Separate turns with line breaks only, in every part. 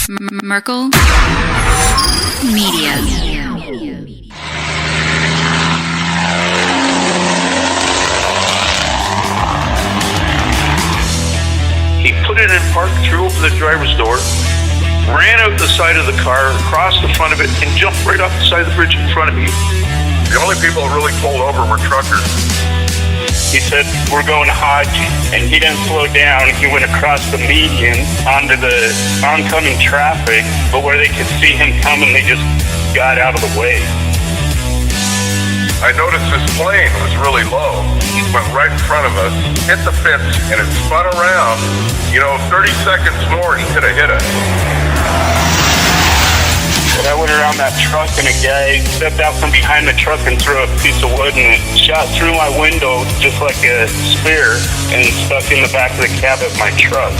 Merkel Media.
He put it in park, threw open the driver's door, ran out the side of the car, across the front of it, and jumped right off the side of the bridge in front of me.
The only people that really pulled over were truckers.
He said, "We're going Hodge," and he didn't slow down. He went across the median onto the oncoming traffic, but where they could see him coming, they just got out of the way.
I noticed this plane was really low. It went right in front of us, hit the fence, and it spun around. 30 seconds more, he could have hit us.
But I went around that truck, and a guy stepped out from behind the truck and threw a piece of wood, and it shot through my window just like a spear and stuck in the back of the cab of my truck.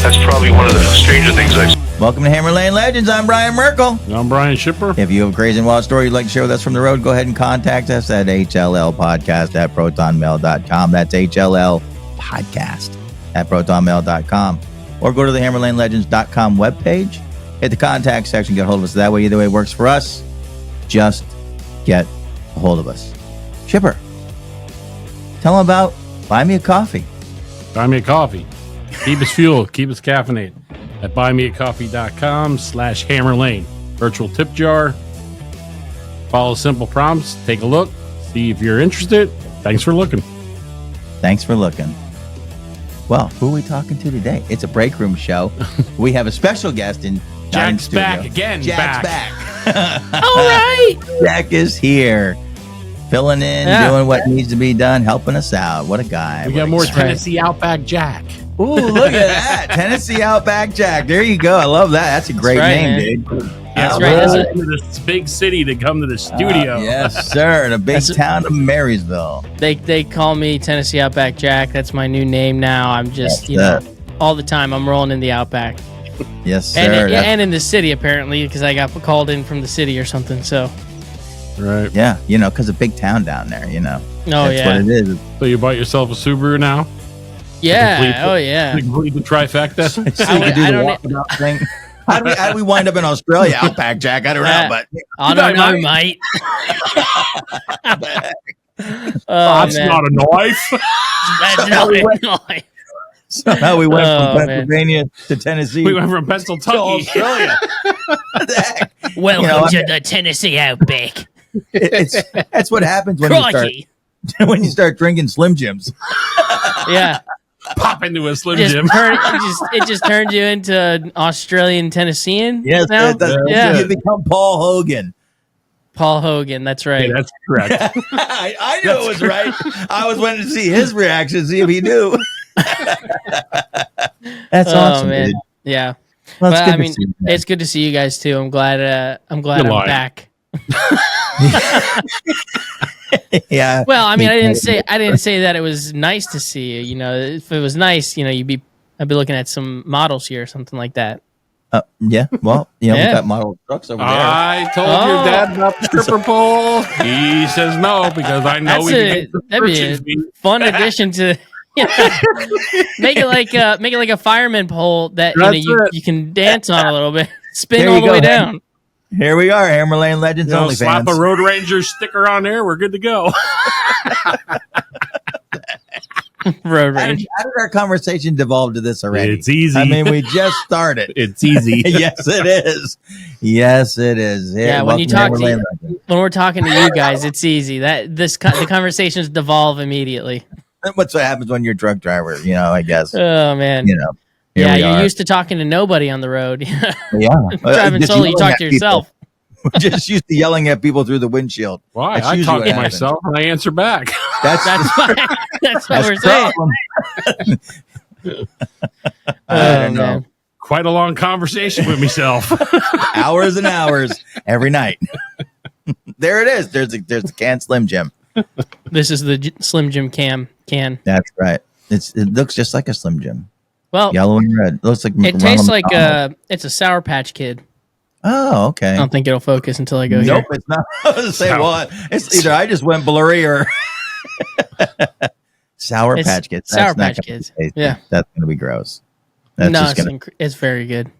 That's probably one of the stranger things I've seen.
Welcome to Hammer Lane Legends. I'm Brian Merkel.
I'm Brian Shipper.
If you have a crazy and wild story you'd like to share with us from the road, go ahead and contact us at hllpodcast@protonmail.com. That's hllpodcast@protonmail.com. Or go to the hammerlanelegends.com webpage. Hit the contact section, get a hold of us that way. Either way works for us. Just get a hold of us. Shipper, tell them about Buy Me a Coffee.
Buy me a coffee. Keep us fueled. Keep us caffeinated at buymeacoffee.com/hammerlane. Virtual tip jar. Follow simple prompts. Take a look. See if you're interested. Thanks for looking.
Thanks for looking. Well, who are we talking to today? It's a break room show. We have a special guest in
Jack's back again.
Jack's back.
All right.
Jack is here, filling in, doing what needs to be done, helping us out. What a guy.
We got more Tennessee Outback Jack.
Ooh, look at that. Tennessee Outback Jack. There you go. I love that. That's a great name, dude.
That's right. Into this big city to come to the studio.
Yes, sir. The big town of Marysville.
They call me Tennessee Outback Jack. That's my new name now. I'm just, all the time I'm rolling in the Outback.
Yes, sir.
And in the city, apparently, because I got called in from the city or something. So,
right.
Yeah, because a big town down there,
Oh,
That's what it is.
So you bought yourself a Subaru now?
Yeah.
Complete the trifecta?
So you can do the walkabout thing. How do we wind up in Australia, Outback Jack? I don't know, but
I don't know, mate.
That's not a knife.
That's not a knife.
Somehow we went from Pennsylvania to Tennessee.
We went from Pennsylvania to
Australia.
Welcome to the Tennessee Outback.
That's what happens when you start drinking Slim Jims.
Yeah.
Pop into a Slim Jim.
It just turns you into an Australian Tennessean.
Yes,
now?
You become Paul Hogan.
Paul Hogan, that's right.
Yeah, that's correct.
I knew it was right. I was wanting to see his reaction, see if he knew. That's awesome,
man.
Dude.
Yeah.
Well,
it's good to see you guys too. I'm glad I'm back.
Yeah.
Well, I didn't say that it was nice to see you. If it was nice, I'd be looking at some models here or something like that.
Yeah. Well, we got model trucks over there.
I told your dad about the stripper pole. He says no because I know
that'd be a fun addition to. Make it like a fireman pole that you can dance on a little bit, spin all the way down.
Here we are, Hammer Lane Legends only
slap
fans.
a Road Ranger sticker on there. We're good to go.
Road Ranger.
How did our conversation devolve to this already?
It's easy.
We just started.
It's easy.
Yes, it is. Yes, it is.
Yeah, when we're talking to you guys, it's easy. The conversations devolve immediately.
What's what happens when you're a drunk driver? I guess.
Oh man. You're used to talking to nobody on the road.
Yeah.
Driving solo, you talk to yourself.
We're just used to yelling at people through the windshield.
Why? I talk to myself and I answer back.
That's
what we're saying.
I don't know.
Man.
Quite a long conversation with myself.
Hours and hours every night. There it is. There's a can Slim Jim.
This is the Slim Jim can.
That's right. It looks just like a Slim Jim.
Well,
yellow and red. It looks like
it tastes like it's a Sour Patch Kid.
Oh, okay.
I don't think it'll focus until I go here.
Nope, it's not. I was going to say what? It's either I just went blurry or Sour Patch Kids.
Sour Patch Kids.
Yeah, that's going to be gross. That's
it's very good.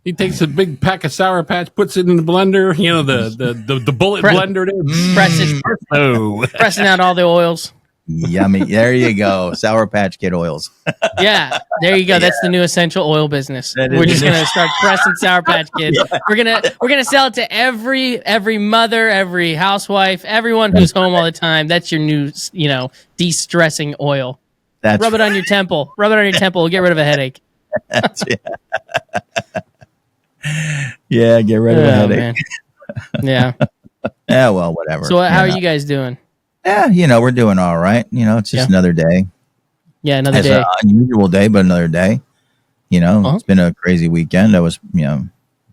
He takes a big pack of Sour Patch, puts it in the blender. You know, the bullet blender.
Pressing out all the oils.
Yummy. There you go. Sour Patch Kid oils.
Yeah, there you go. That's the new essential oil business. We're just gonna start pressing Sour Patch Kids. Yeah. We're gonna sell it to every mother, every housewife, everyone who's home all the time. That's your new, de-stressing oil. Rub it on your temple. Rub it on your temple. We'll get rid of a headache.
Yeah, get rid of a headache.
Yeah.
Yeah, well, whatever.
So how are you guys doing?
Yeah, we're doing all right. It's just another day.
Yeah, another day.
An unusual day, but another day. It's been a crazy weekend.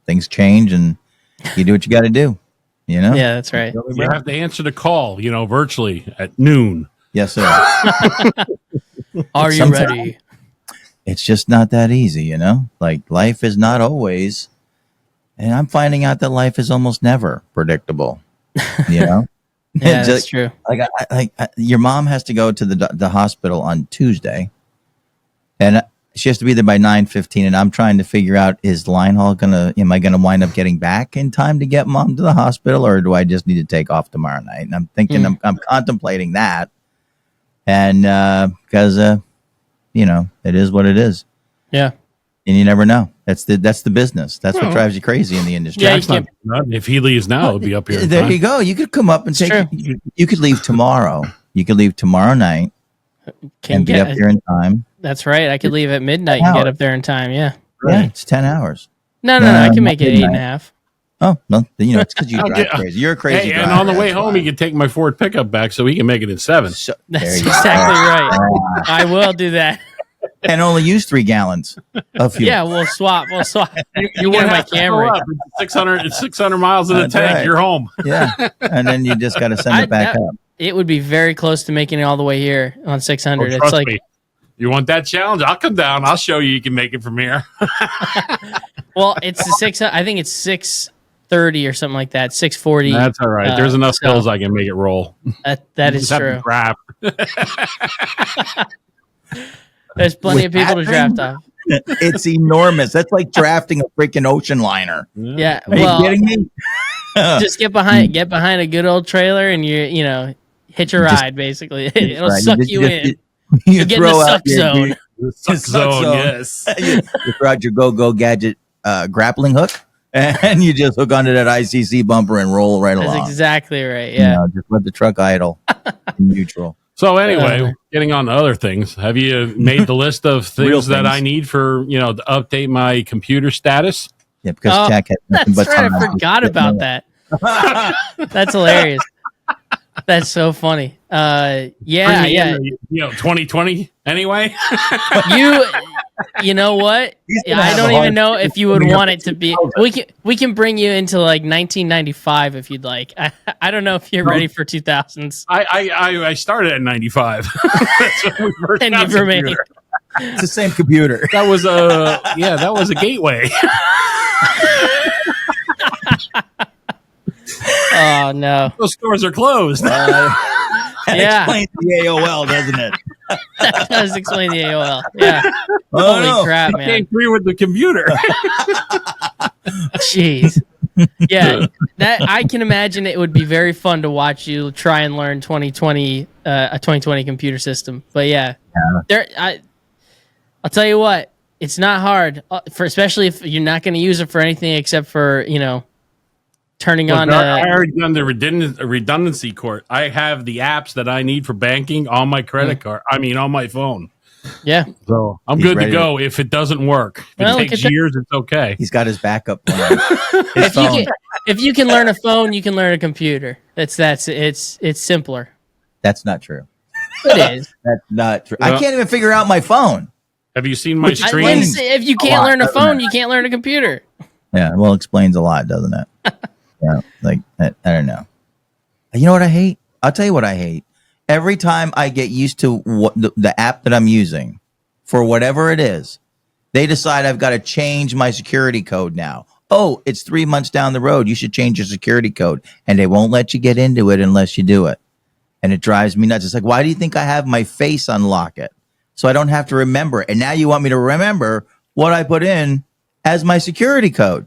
Things change and you do what you got to do.
Yeah, that's right.
You have to answer the call, virtually at noon.
Yes, sir.
Are you ready?
It's just not that easy, Like life is not always, and I'm finding out that life is almost never predictable.
Yeah, that's true.
Like your mom has to go to the hospital on Tuesday, and she has to be there by 9:15. And I'm trying to figure out, is line haul am I gonna wind up getting back in time to get mom to the hospital, or do I just need to take off tomorrow night? And I'm thinking, I'm contemplating that, and because it is what it is.
Yeah.
And you never know. That's the business. That's what drives you crazy in the industry.
Yeah,
if he leaves now, it'll be up here.
There you go. You could come up and you could leave tomorrow. You could leave tomorrow night and get up there in time.
That's right. I could leave at midnight and get up there in time. Yeah.
Yeah, it's 10 hours.
No. I can make it 8.5.
Oh, no. It's because you drive crazy. You're a crazy driver.
And on the way home, he can take my Ford pickup back so he can make it in 7.
That's exactly right. I will do that.
And only use 3 gallons of fuel.
Yeah, we'll swap. You want my Camry?
It's 600 miles in the tank. Right. You're home.
Yeah, and then you just got to send it back up.
It would be very close to making it all the way here on 600.
It's like, me. You want that challenge? I'll come down. I'll show you can make it from here.
Well, it's the 6. I think it's 630 or something like that. 640.
That's all right. There's enough hills I can make it roll.
That is true. There's plenty of people to draft off.
It's enormous. That's like drafting a freaking ocean liner.
Yeah.
Are you kidding me?
Just get behind a good old trailer and hitch a ride, basically. It'll suck you in.
You
get in the suck zone.
Suck zone, yes.
You throw out your go gadget grappling hook and you just hook onto that ICC bumper and roll right along.
That's exactly right. Yeah.
Just let the truck idle in neutral.
So anyway, getting on to other things. Have you made the list of things that I need for, to update my computer status?
Yeah, because Jack has nothing but
time. I forgot about that. That's hilarious. That's so funny. Yeah.
2020 anyway.
You know what? I don't even know if you would want it to be. We can bring you into like 1995 if you'd like. I don't know if you're ready for 2000s.
I started at 95. That's when we first
and you've remained.
It's the same computer.
That was a gateway.
Oh no!
Those stores are closed.
That explains the AOL, doesn't it?
That does explain the AOL. Yeah. Holy crap, man!
I can't agree with the computer.
Jeez. Yeah, that I can imagine it would be very fun to watch you try and learn 2020 a 2020 computer system. But I'll tell you what, it's not hard especially if you're not going to use it for anything except for turning on.
I already done the redundancy court. I have the apps that I need for banking on my credit card. I mean, on my phone.
Yeah.
So I'm good to go if it doesn't work. If it takes years, it's okay.
He's got his backup plan.
If you can learn a phone, you can learn a computer. It's simpler.
That's not true.
It is.
That's not true. I can't even figure out my phone.
Have you seen my stream?
If you can't learn a phone, you can't learn a computer.
Yeah, well, it explains a lot, doesn't it? Yeah, like I don't know. You know what I hate? I'll tell you what I hate. Every time I get used to what the app that I'm using, for whatever it is, they decide I've got to change my security code now. Oh, it's 3 months down the road. You should change your security code. And they won't let you get into it unless you do it. And it drives me nuts. It's like, why do you think I have my face unlock it? So I don't have to remember it. And now you want me to remember what I put in as my security code.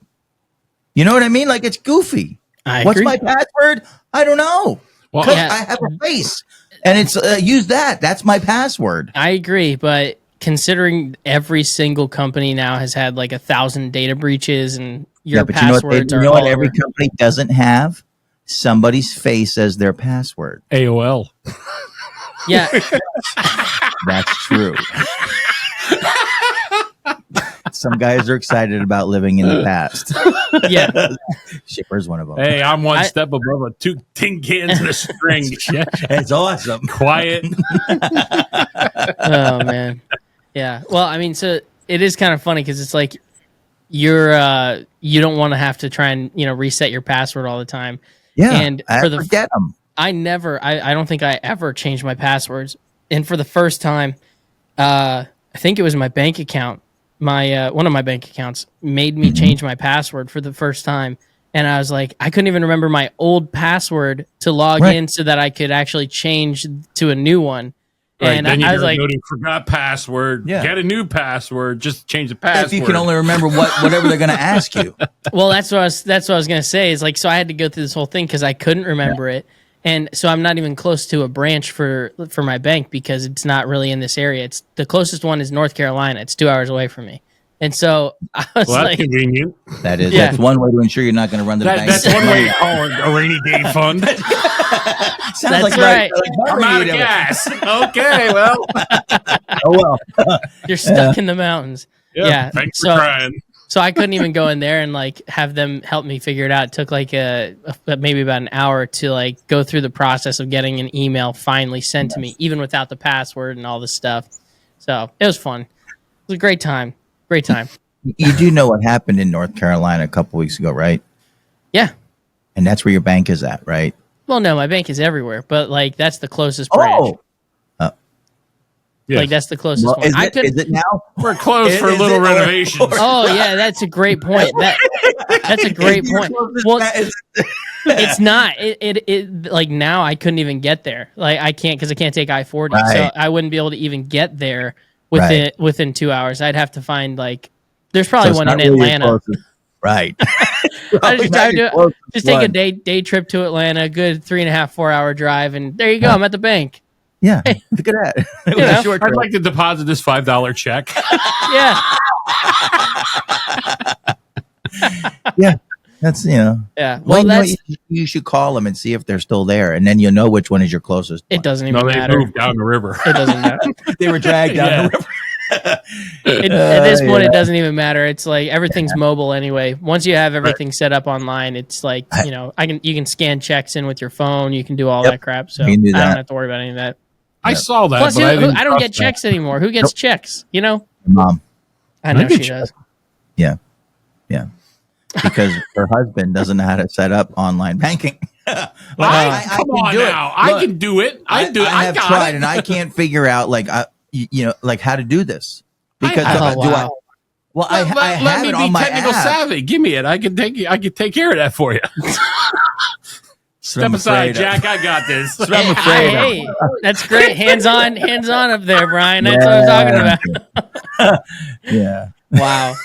You know what I mean? Like, it's goofy. What's my password? I don't know.
Well,
Because I have a face, and it's use that. That's my password.
I agree, but considering every single company now has had like 1,000 data breaches and your
but
passwords
you
are
know what
all
every
over.
company doesn't have? Somebody's face as their password.
AOL.
Yeah.
That's true. Some guys are excited about living in the past.
Yeah.
Shipper's one of them.
Hey, I'm one step above a two tin cans and a string.
It's awesome.
Quiet.
Oh man. Yeah. Well, I mean, so it is kind of funny because it's like you don't want to have to try and reset your password all the time.
Yeah,
And
I
for the
forget them.
I don't think I ever changed my passwords. And for the first time, I think it was my bank account. My one of my bank accounts made me change my password for the first time. And I was like, I couldn't even remember my old password to log in so that I could actually change to a new one.
Right,
And
then you
I was like,
go to forgot password.
Yeah.
Get a new password. Just change the password.
If you can only remember whatever they're going to ask you.
well, that's what I was going to say is like, so I had to go through this whole thing because I couldn't remember it. And so I'm not even close to a branch for my bank because it's not really in this area. It's the closest one is North Carolina. It's 2 hours away from me. And so I was
Well, that's
like,
convenient.
That's one way to ensure you're not going to run to the bank.
That's one way to call it a rainy day fund.
Sounds
That's
like
right.
I'm out of gas. Okay, well.
Oh, well.
you're stuck in the mountains. Yeah.
Thanks for trying.
So I couldn't even go in there and like have them help me figure it out. It took like maybe about an hour to like go through the process of getting an email finally sent to me, even without the password and all this stuff. So it was fun. It was a great time. Great time.
You do know what happened in North Carolina a couple weeks ago, right?
Yeah.
And that's where your bank is at, right?
Well, no, my bank is everywhere, but like that's the closest branch.
Yes.
Like that's the closest
Well,
one.
is it now?
We're closed for a
Is
little
it-
renovations.
Oh yeah, that's a great point. That's a great point. Well, it's not. It like now I couldn't even get there. Like I can't because I can't take I-40, so
Right.
I wouldn't be able to even get there within 2 hours. I'd have to find like there's probably one in Atlanta.
Right.
I just take a day trip to Atlanta, good 3.5 4 hour drive, and there you go. I'm at the bank.
Yeah. Look at that. It was
know,
a short
I'd
trip.
like to deposit this $5 check.
Yeah,
Yeah. That's,
yeah. Well,
you know what?
that's
You should call them and see if they're still there, and then you'll know which one is your closest
it.
one.
Doesn't
No,
even
they
matter.
moved down the river.
It doesn't matter.
They were dragged down
Yeah.
the river.
At this point, it doesn't even matter. It's like everything's mobile anyway. Once you have everything set up online, it's like you can scan checks in with your phone. You can do all that crap. So I
You can do
don't
that.
have to worry about any of that.
I saw that.
Plus,
but
I don't
trust
get
that.
checks anymore. Who gets checks? You know,
Mom.
I know
I
she
get
does.
Yeah. Yeah. Because her husband doesn't know how to set up online banking.
Come
can
on
do it.
now. I
Look,
can do it. I
have
got
tried,
it.
and I can't figure out like how to do this because
Oh,
do I?
wow.
Well, I
Let
have
me
it
be
on my
technical
app.
savvy. Give me it. I can take care of that for you. Step
I'm
aside,
afraid of.
Jack. I got this.
That's what I'm afraid of.
Hey, that's great. Hands on up there, Brian. That's what I'm talking about.
Yeah.
Wow.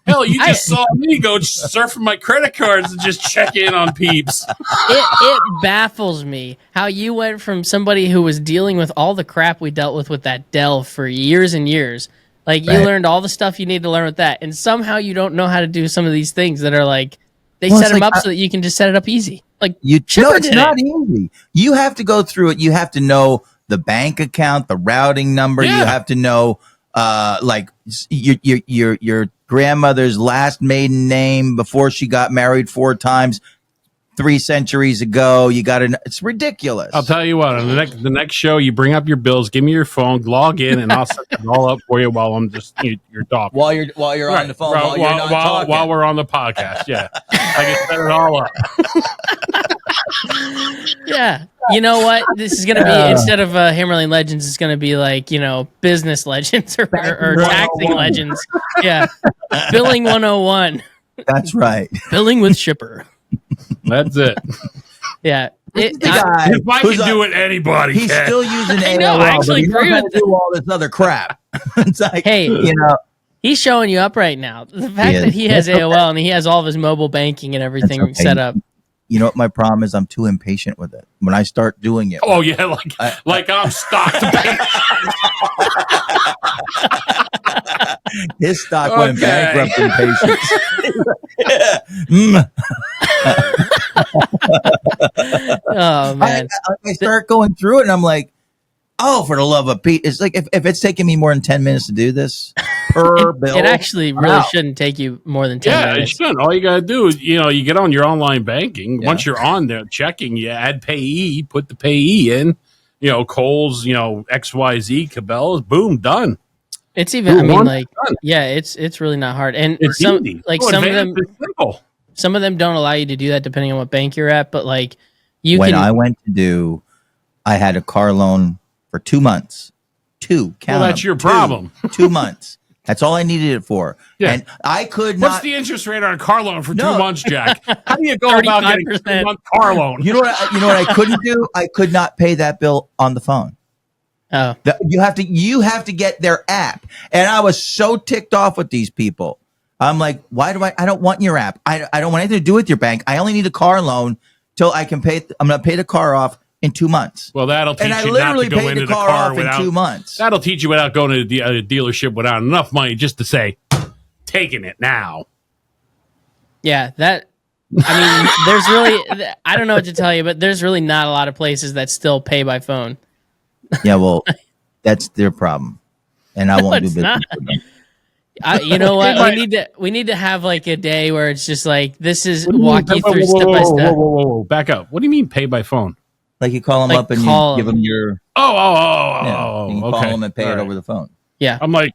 Hell, you just saw me go surfing my credit cards and just check in on peeps.
It baffles me how you went from somebody who was dealing with all the crap we dealt with that Dell for years and years. Like you
Right.
learned all the stuff you need to learn with that, and somehow you don't know how to do some of these things that are like they
Well,
set
it's
them
like
up so that you can just set it up easy. Like
No,
Chipper
it's
did
not
it.
easy. You have to go through it. You have to know the bank account, the routing number.
Yeah.
You have to know, like your grandmother's last maiden name before she got married 4 times 3 centuries ago. You got to. It's ridiculous.
I'll tell you what. On the next show, you bring up your bills, give me your phone, log in, and I'll set it all up for you while I'm just you're talking.
while you're on the phone while you're not talking.
while we're on the podcast. Yeah, I can set it all up.
Yeah. You know what? This is going to be, instead of Hammerlane Legends, it's going to be like, business legends or taxing legends. Yeah. Billing 101.
That's right.
Billing with Shipper.
That's it.
Yeah.
The guy
If I
who's
can do it, anybody
He's
can.
still using AOL.
I know, I actually
but he knows
agree
how
with
to do all this other crap. It's like,
Hey. He's showing you up right now. The fact that he has AOL and he has all of his mobile banking and everything set up.
You know what my problem is? I'm too impatient with it. When I start doing it.
Oh yeah, like I'm stocked.
His stock went bankrupt in patience.
Oh man.
I start going through it and I'm like, oh, for the love of Pete. It's like if it's taking me more than 10 minutes to do this per bill.
It actually really shouldn't take you more than 10 minutes.
Yeah, it shouldn't. All you got to do is, you get on your online banking. Yeah. Once you're on there checking, you add payee, put the payee in, Kohl's, XYZ, Cabela's, boom, done.
It's even, it's really not hard. And
it's easy.
Some of them don't allow you to do that depending on what bank you're at, but I
had a car loan for 2 months.
That's your problem.
2 months. That's all I needed it for. Yeah. And I could not.
What's the interest rate on a car loan for 2 months, Jack? How do you go about getting a 2-month car loan?
You know what I couldn't do? I could not pay that bill on the phone.
Oh.
You have to get their app. And I was so ticked off with these people. I'm like, why do I don't want your app. I don't want anything to do with your bank. I only need a car loan till I can pay. I'm going to pay the car off in 2 months.
Well, that'll teach you not to go into the car without
2 months.
That'll teach you without going to the dealership without enough money just to say, taking it now.
Yeah, there's really, I don't know what to tell you, but there's really not a lot of places that still pay by phone.
Yeah, well, that's their problem, and I won't do business with them.
You know what? We need to have a day where it's just this is walk you through step by step.
Whoa, back up. What do you mean pay by phone?
Like you call them up and you give them your.
You
call them and pay it over the phone.
Yeah,
I'm like,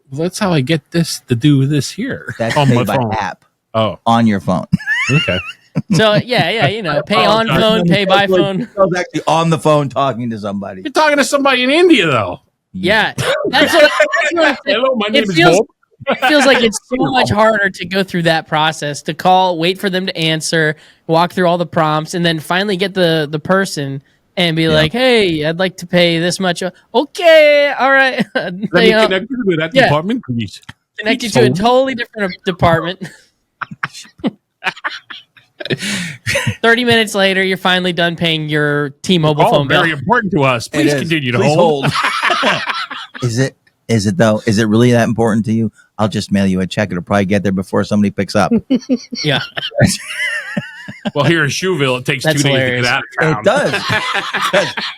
well, that's how I get this to do this here.
That's pay by app.
Oh,
on your phone.
Okay.
So pay on phone, pay by phone.
I was actually on the phone talking to somebody.
You're talking to somebody in India, though.
Yeah, that's what
hello, my name is Bob.
It feels like it's so much harder to go through that process, to call, wait for them to answer, walk through all the prompts, and then finally get the person and be like, hey, I'd like to pay this much. Okay, all right.
Let me connect you to that department, please.
Connect you to a totally different department. 30 minutes later, you're finally done paying your T-Mobile phone bill.
Very important to us. Please continue to hold.
Is it though? Is it really that important to you? I'll just mail you a check. It'll probably get there before somebody picks up.
Yeah.
Well, here in Shoeville, it takes 2 days to get out of town.
It does.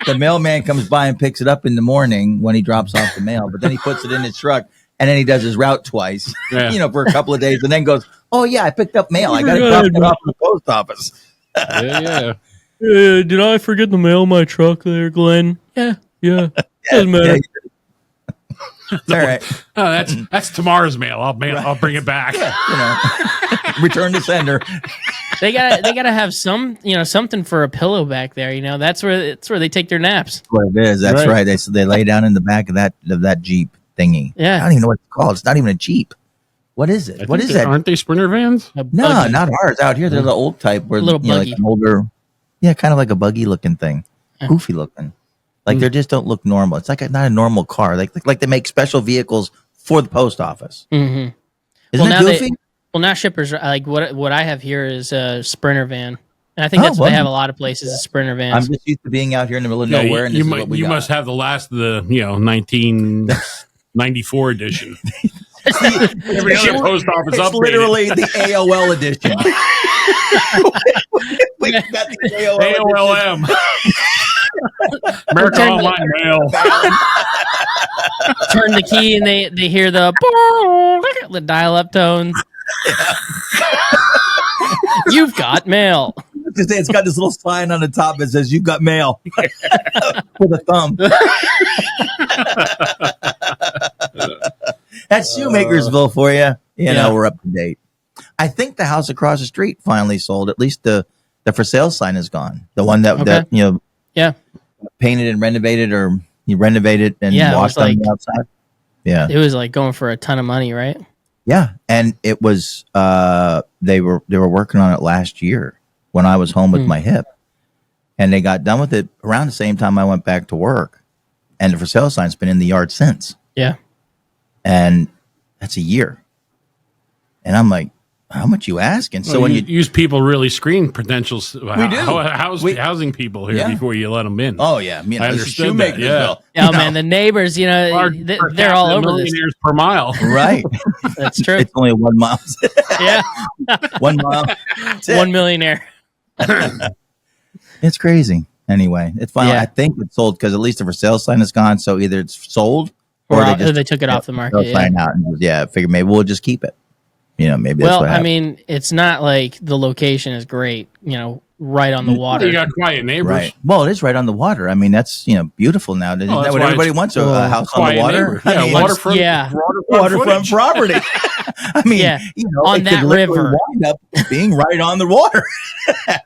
The mailman comes by and picks it up in the morning when he drops off the mail, but then he puts it in his truck and then he does his route twice, for a couple of days, and then goes, oh yeah, I picked up mail. I got to drop it off in the post office.
Yeah.
Did I forget to mail my truck there, Glenn? Yeah. Doesn't matter.
All right.
Oh, that's tomorrow's mail. I'll bring it back.
Return to sender.
They gotta have something for a pillow back there. That's where they take their naps.
That's what it is. That's right. They lay down in the back of that Jeep thingy.
Yeah.
I don't even know what it's called. It's not even a Jeep. What is it? What is that?
Aren't they Sprinter vans?
No, not ours. Out here, they're the old type, where
little buggy.
like an older, kind of like a buggy looking thing, goofy looking. Like they just don't look normal. It's not a normal car. Like they make special vehicles for the post office.
Mm-hmm.
Isn't it goofy?
Now shippers are what I have here is a Sprinter van, and I think that's what they have a lot of places. Is Sprinter vans.
I'm just used to being out here in the middle of nowhere. And
you must have the last of the 1994 edition. Every other post office updated.
Literally the AOL edition. We got the
AOLM. American Online Mail.
Turn the key and they hear the dial-up tones. You've got mail.
It's got this little sign on the top that says "You've got mail" with a thumb. That's Shoemakersville for you. We're up to date. I think the house across the street finally sold. At least the for sale sign is gone. The one that painted and renovated, or you renovated and washed on the outside. Yeah,
it was going for a ton of money, right?
Yeah, and it was they were working on it last year when I was home with my hip, and they got done with it around the same time I went back to work, and the for sale sign's been in the yard since.
Yeah,
and That's a year. And I'm like, how much you asking? So
Well,
when
you
you
use people really screen credentials. We
do.
Housing people here
Yeah.
before you let them in.
oh yeah, you know,
I
this is
understood that,
shoemakers,
yeah.
though.
Oh
You know,
man, the neighbors,
Per
they're all
capita
over this.
millionaires per mile.
right?
That's true.
It's only 1 mile.
Yeah,
1 mile. That's it.
1 millionaire.
It's crazy. Anyway, it's fine.
Yeah.
I think it's sold because at least the for sale sign is gone. So either it's sold
Or
or
they took it off the market.
they'll
Yeah.
sign out and figure maybe we'll just keep it. You know, maybe that's
Well,
what
I
happened.
mean, it's not like the location is great. Right on the water.
You got quiet neighbors.
Right. Well, it is right on the water. I mean, that's beautiful now. Isn't
that's
that what
why
everybody
it's
wants? A house on the
Quiet
water.
neighbors. Yeah,
I mean,
waterfront.
Yeah.
waterfront
footage.
property. I mean,
Yeah, on
it
that
could literally
river.
wind up being right on the water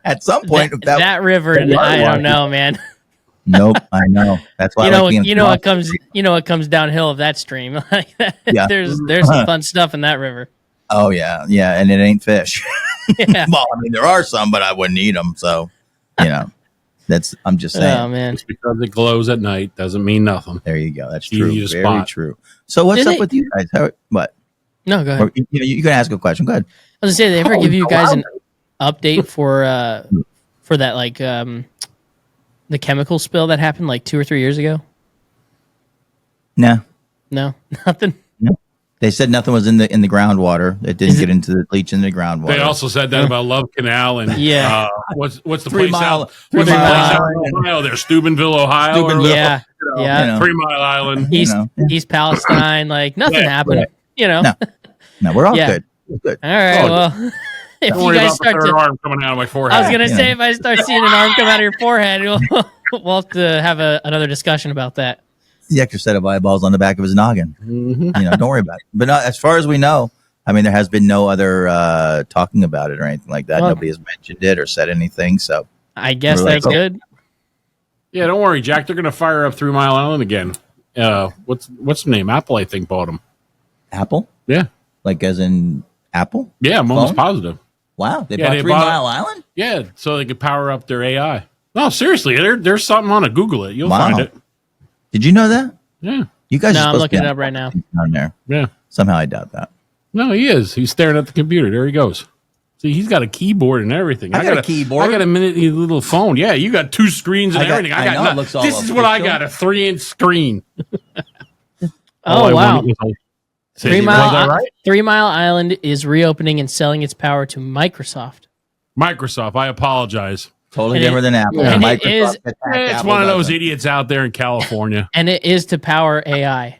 at some point. if
That river,
the water
I
water.
don't know, man.
Nope, I know. That's why I like being
What comes downhill of that stream. Like
Yeah.
there's some fun stuff in that river.
Oh yeah, and it ain't fish.
Yeah.
Well, I mean, there are some, but I wouldn't eat them. So, I'm just saying.
Oh man.
Just because it glows at night doesn't mean nothing.
There you go. That's
Easy
true.
to
Very
spot.
true. So what's
Did
up
they-
with you guys? What?
No, go ahead.
Or, you can ask a question. Go ahead.
I was gonna say, they ever give you
Oh,
guys
wow.
an update for that the chemical spill that happened like 2 or 3 years ago?
No,
No, nothing.
they said nothing was in the groundwater. It didn't get into the bleach in the groundwater.
They also said that about Love Canal and
Yeah.
what's the
3
place
Mile-
out?
3
What's the
Mile
place out
Island.
in Ohio? There, Steubenville, Ohio.
Steubenville.
Yeah, yeah.
you know.
3 Mile Island.
You know.
East Palestine, like nothing
Yeah,
happened.
right.
No. No, we're all
Yeah.
good. We're good.
All right.
Oh,
Well, if
Don't
you
worry
guys
about the
start
third
to,
arm coming out of my forehead.
I was gonna
Yeah.
say, if I start seeing an arm come out of your forehead, we'll have to have another discussion about that.
The extra set of eyeballs on the back of his noggin.
Mhm.
Don't worry about it. But as far as we know, I mean, there has been no other talking about it or anything like that.
Well-
Nobody has mentioned it or said anything. So
I guess
We're like,
that's
oh.
good.
Yeah, don't worry, Jack. They're going to fire up 3 Mile Island again. What's the name? Apple, I think, bought them.
Apple,
Yeah.
like as in Apple.
Yeah, I'm almost
Phone?
positive.
Wow, they
Yeah,
bought
they
3
bought-
Mile Island.
Yeah, so they could power up their AI. No, seriously, there's something on it. Google it. You'll
Wow.
find it.
Did you know that?
Yeah.
You guys
No,
are
I'm
supposed
looking
to be
it up right now.
on there.
Yeah.
Somehow I doubt that.
No, he is. He's staring at the computer. There he goes. See, he's got a keyboard and everything.
I got a keyboard.
I got a mini little phone. Yeah, you got 2 screens and
I got-
everything.
I know, it looks all
this is what I
official.
got, a 3-inch screen.
Oh,
I
wow.
wanted was-
3
Was
Mile
that right?
3 Mile Island is reopening and selling its power to Microsoft.
Microsoft, I apologize.
Totally
And
different than Apple.
and it
Microsoft
is-
attacked
It's
Apple
one of those
doesn't.
idiots out there in California.
And it is to power AI.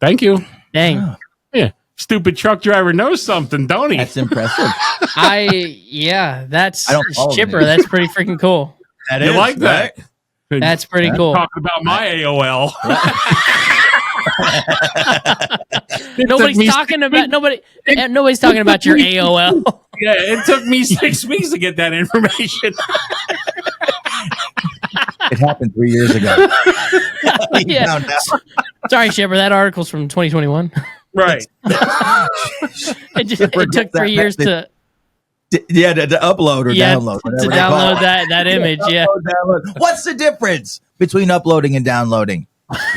Thank you.
Dang.
Oh,
Yeah. Stupid truck driver knows something, don't he?
that's impressive.
That's
I don't follow
Chipper.
them.
That's pretty freaking cool.
That
You
is,
like that?
right?
That's pretty cool.
Talking about my AOL.
Nobody's talking about your AOL.
Yeah, it took me 6 weeks to get that information.
It happened 3 years ago. We
Yeah.
found out.
Sorry, Chipper. That article's from 2021.
Right.
It took 3 years to
Yeah, to upload or download.
to
whatever they call
download
it.
that image. Yeah.
Upload, download. What's the difference between uploading and downloading?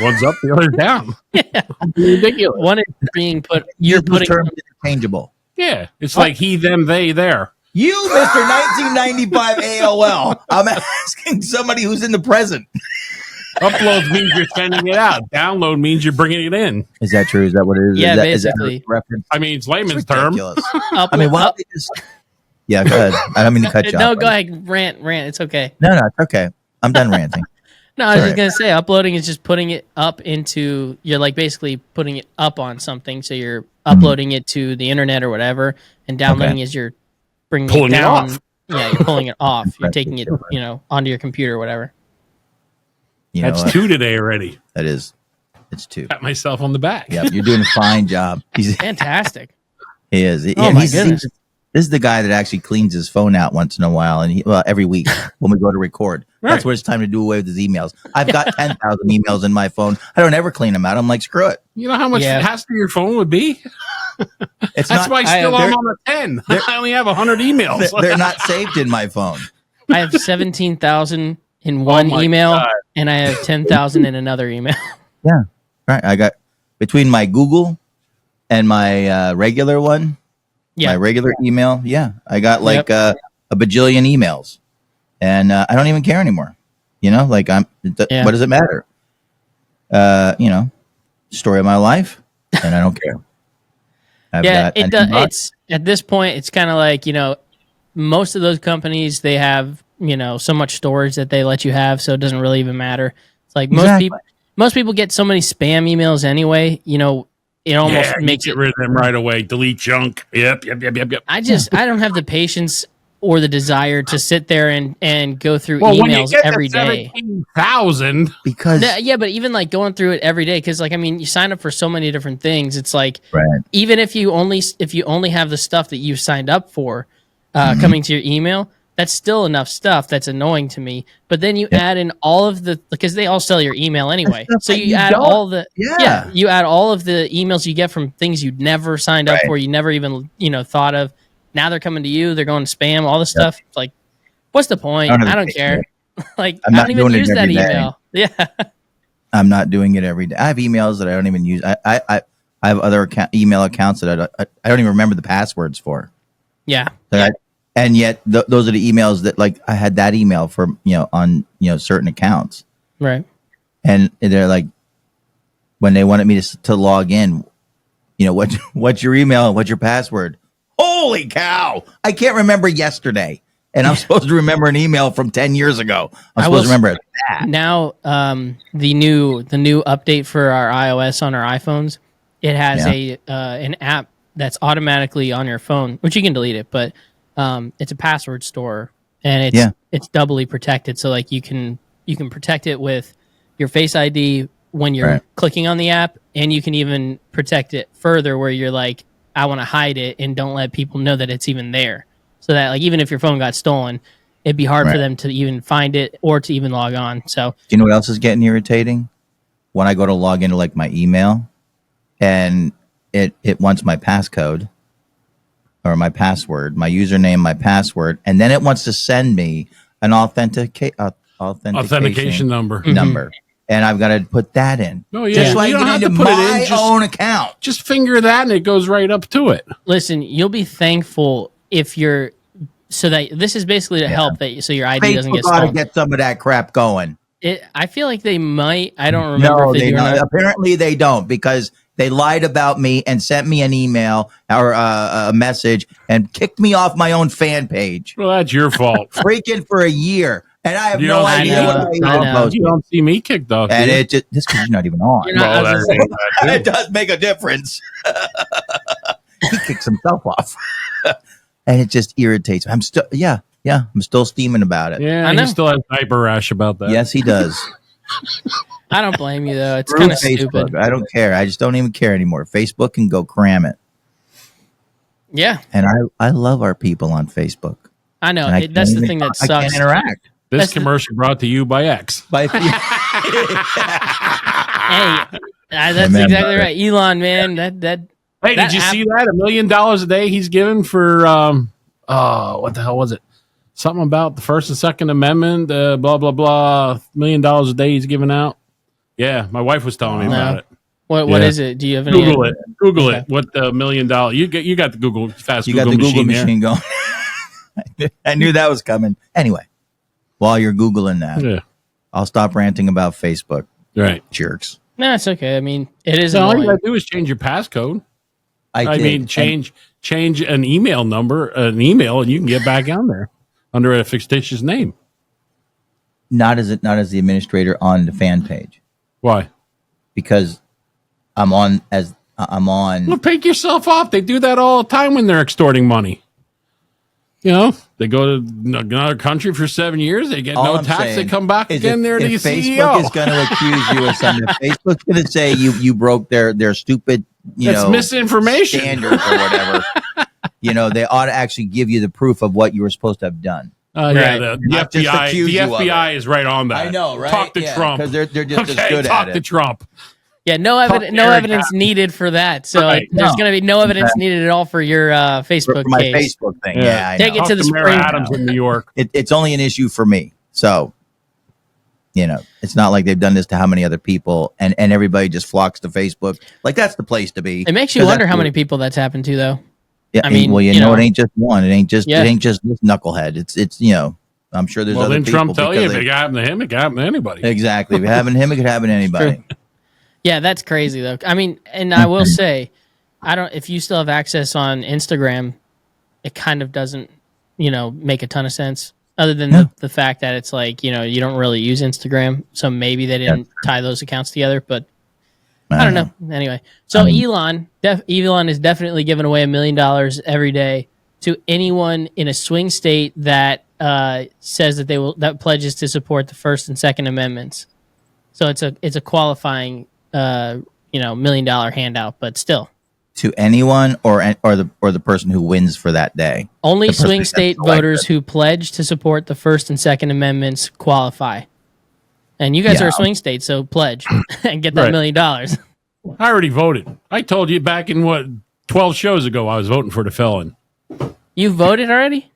One's up, the other's down. Ridiculous.
One is being put. You're
Those
putting.
terms interchangeable.
Yeah, it's like he, them, they, there.
You, Mr. 1995 AOL. I'm asking somebody who's in the present.
Uploads means you're sending it out. Download means you're bringing it in.
Is that true? Is that what it is?
Yeah,
is that
basically.
a reference?
I mean, it's layman's
It's
term.
ridiculous.
Up,
I mean, why
up-
don't they just... Yeah, go ahead. I don't mean to cut you
no,
off.
go ahead. Rant. It's okay.
No, it's okay. I'm done ranting.
No, I was
All
just
right.
gonna say uploading is just putting it up into. You're like basically putting it up on something. So you're uploading it to the internet or whatever, and downloading is you're bringing
Pulling
it
it
down.
off.
Yeah, you're pulling it off. You're taking it, onto your computer or whatever.
You know
That's
what?
2 today already.
That is. It's 2.
Pat myself on the back.
Yeah, you're doing a fine job. He
Fantastic.
is.
Oh, my goodness.
This is the guy that actually cleans his phone out once in a while, and every week when we go to record. That's
Right.
when it's time to do away with his emails. I've got 10,000 emails in my phone. I don't ever clean them out. I'm like, screw it.
You know how much
Yeah.
faster your phone would be?
It's
That's
not.
why still
they're-
I'm on a 10. I only have 100 emails.
They're not saved in my phone.
I have 17,000 in one
my
email,
God.
and I have 10,000 in another email.
Yeah, right. I got between my Google And my regular one, my regular email, I got like a bajillion emails, and I don't even care anymore. You know, like what does it matter? Story of my life, and I don't care.
It's at this point, it's kind of like, most of those companies, they have, so much storage that they let you have, so it doesn't really even matter. It's like most people get so many spam emails anyway. It almost makes
get rid of them right away. Delete junk. Yep.
I don't have the patience or the desire to sit there and go through emails every day.
17,000
because
but even like going through it every day, because you sign up for so many different things. It's like even if you only have the stuff that you signed up for coming to your email, that's still enough stuff that's annoying to me. But then you add in all of the, because they all sell your email anyway. So you add all the you add all of the emails you get from things you'd never signed up for, you never even thought of. Now they're coming to you, they're going to spam, all this stuff. It's like, what's the point? I don't care. Like, I don't even use that email. Yeah.
I'm not doing it every day. I have emails that I don't even use. I have other email accounts that I don't even remember the passwords for.
Yeah.
And yet those are the emails that, like, I had that email for, on, certain accounts.
Right.
And they're like, when they wanted me to log in, what's your email? What's your password? Holy cow. I can't remember yesterday. And I'm supposed to remember an email from 10 years ago. I'm supposed to remember that.
Now, the new update for our iOS on our iPhones, it has an app that's automatically on your phone, which you can delete it, but it's a password store, and it's doubly protected. So like you can protect it with your Face ID when you're clicking on the app, and you can even protect it further where you're like, I want to hide it and don't let people know that it's even there. So that, like, even if your phone got stolen, it'd be hard for them to even find it or to even log on. So,
do you know what else is getting irritating? When I go to log into like my email, and it wants my passcode or my password, my username, my password, and then it wants to send me an authentication
number.
And I've got to put that in.
Oh, yeah.
Just like you don't have to put it in my own account.
Just finger that and it goes right up to it.
Listen, you'll be thankful if you're, so that this is basically to help that so your ID doesn't get stolen.
Facebook ought to get some of that crap going.
I feel like they might. I don't remember if they do or not.
Apparently they don't, because they lied about me and sent me an email or a message and kicked me off my own fan page.
Well, that's your fault.
Freaking for a year. And I have no idea what I posted.
You don't see me kicked off.
And it just because you're not even on. It does make a difference. He kicks himself off. And it just irritates me. I'm still steaming about it.
Yeah, he still has diaper rash about that.
Yes, he does.
I don't blame you, though. It's kind of stupid.
I don't care. I just don't even care anymore. Facebook can go cram it.
Yeah.
And I love our people on Facebook.
I know. That's the thing that sucks.
I can't interact.
This commercial brought to you by X.
Hey, that's exactly right. Elon, man.
Hey, did you see that? $1 million a day he's given for what the hell was it? Something about the First and Second Amendment, blah blah blah. $1 million a day he's giving out. Yeah, my wife was telling me about it.
What is it? Do you have any
Google it? Google it. What the $1 million? You got the Google fast.
You got the Google machine going. I knew that was coming. Anyway, while you're Googling that, I'll stop ranting about Facebook.
Right,
jerks. No, it's okay. I mean, it is.
All you got to do is change your passcode. I mean, change an email number, and you can get back on there under a fictitious name.
Not as the administrator on the fan page.
Why?
Because I'm on.
Well, take yourself off. They do that all the time when they're extorting money. They go to another country for 7 years. They get no tax. They come back again. They're the CEO.
Facebook is going to accuse you of something. Facebook's going to say you broke their stupid,
it's misinformation
standards or whatever. They ought to actually give you the proof of what you were supposed to have done.
The FBI is right on that.
I know, right?
Talk to Trump,
because they're just as good at it.
Talk to Trump.
Yeah, no evidence needed for that. So there's going to be no evidence needed at all for your Facebook
for my
case.
Facebook thing. Yeah,
take it to the Supreme
Adams in New York.
It's only an issue for me. So it's not like they've done this to how many other people, and everybody just flocks to Facebook. Like, that's the place to be.
It makes you wonder how many people that's happened to, though.
Yeah, I mean, you know, it ain't just one. It ain't just this knucklehead. It's I'm sure there's other
then
people.
Trump tell you if it happened to him, it could happen to anybody.
Exactly. If it happened to him, it could happen to anybody.
Yeah, that's crazy though. I mean, and I will say, if you still have access on Instagram, it kind of doesn't, make a ton of sense. Other than the fact that it's like, you don't really use Instagram, so maybe they didn't tie those accounts together. But I don't know. Anyway, so Elon is definitely giving away $1 million every day to anyone in a swing state that says that pledges to support the First and Second Amendments. So it's a qualifying $1 million handout, but still.
To anyone or the person who wins for that day.
Only swing state voters who pledge to support the First and Second Amendments qualify. And you guys are a swing state, so pledge and get that $1 million.
I already voted. I told you back in 12 shows ago I was voting for the felon.
You voted already?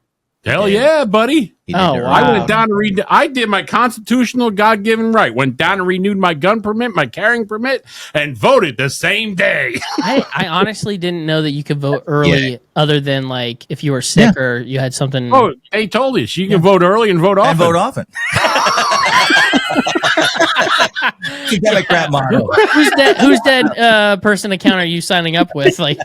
Hell yeah, buddy.
Wow.
I went down to I did my constitutional God-given right. Went down and renewed my gun permit, my carrying permit, and voted the same day.
I honestly didn't know that you could vote early other than like if you were sick or you had something.
Oh, they told us you can vote early and vote often.
And vote often. Democrat model.
Who's that person account are you signing up with? Like,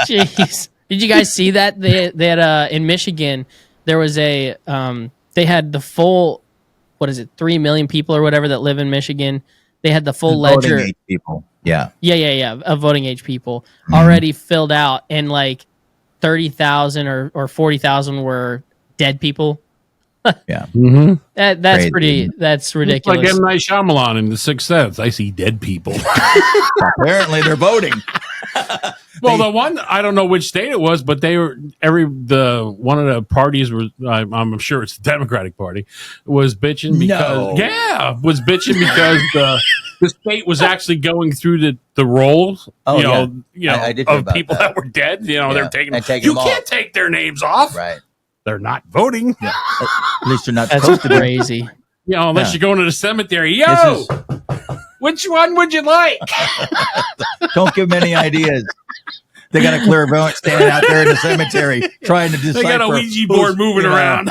jeez. Did you guys see that? They had in Michigan, there was they had the full, 3 million people or whatever that live in Michigan. They had the full ledger.
Voting age people. Yeah.
Of voting age people already filled out, and like 30,000 or 40,000 were dead people.
Yeah.
That's
Crazy.
pretty. That's ridiculous.
It's like M. Night Shyamalan in The Sixth Sense. I see dead people.
Apparently, they're voting.
Well, the one, I don't know which state it was, but they were one of the parties was, I'm sure it's the Democratic Party, was bitching because the state was actually going through the rolls, of people that were dead. They're taking you can't take their names off.
Right.
They're not voting.
Yeah. At least they're not
That's
supposed to be.
crazy.
Unless you're going to the cemetery. Which one would you like?
Don't give them any ideas. They got a clairvoyant standing out there in the cemetery trying to decipher.
They got a Ouija board moving around.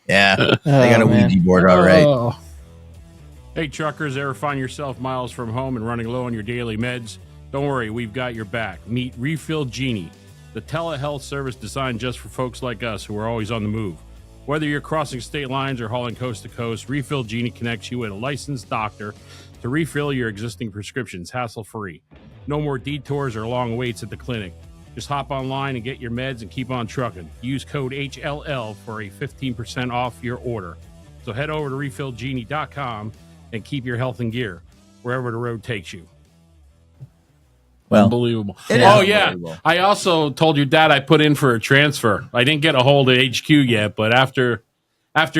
Yeah, they got a Ouija board, all right.
Hey, truckers, ever find yourself miles from home and running low on your daily meds? Don't worry, we've got your back. Meet Refill Genie, the telehealth service designed just for folks like us who are always on the move. Whether you're crossing state lines or hauling coast to coast, Refill Genie connects you with a licensed doctor to refill your existing prescriptions hassle-free. No more detours or long waits at the clinic. Just hop online and get your meds and keep on trucking. Use code HLL for a 15% off your order. So head over to refillgenie.com and keep your health in gear wherever the road takes you.
Well,
unbelievable.
Unbelievable.
I also told your dad I put in for a transfer. I didn't get a hold of HQ yet, but after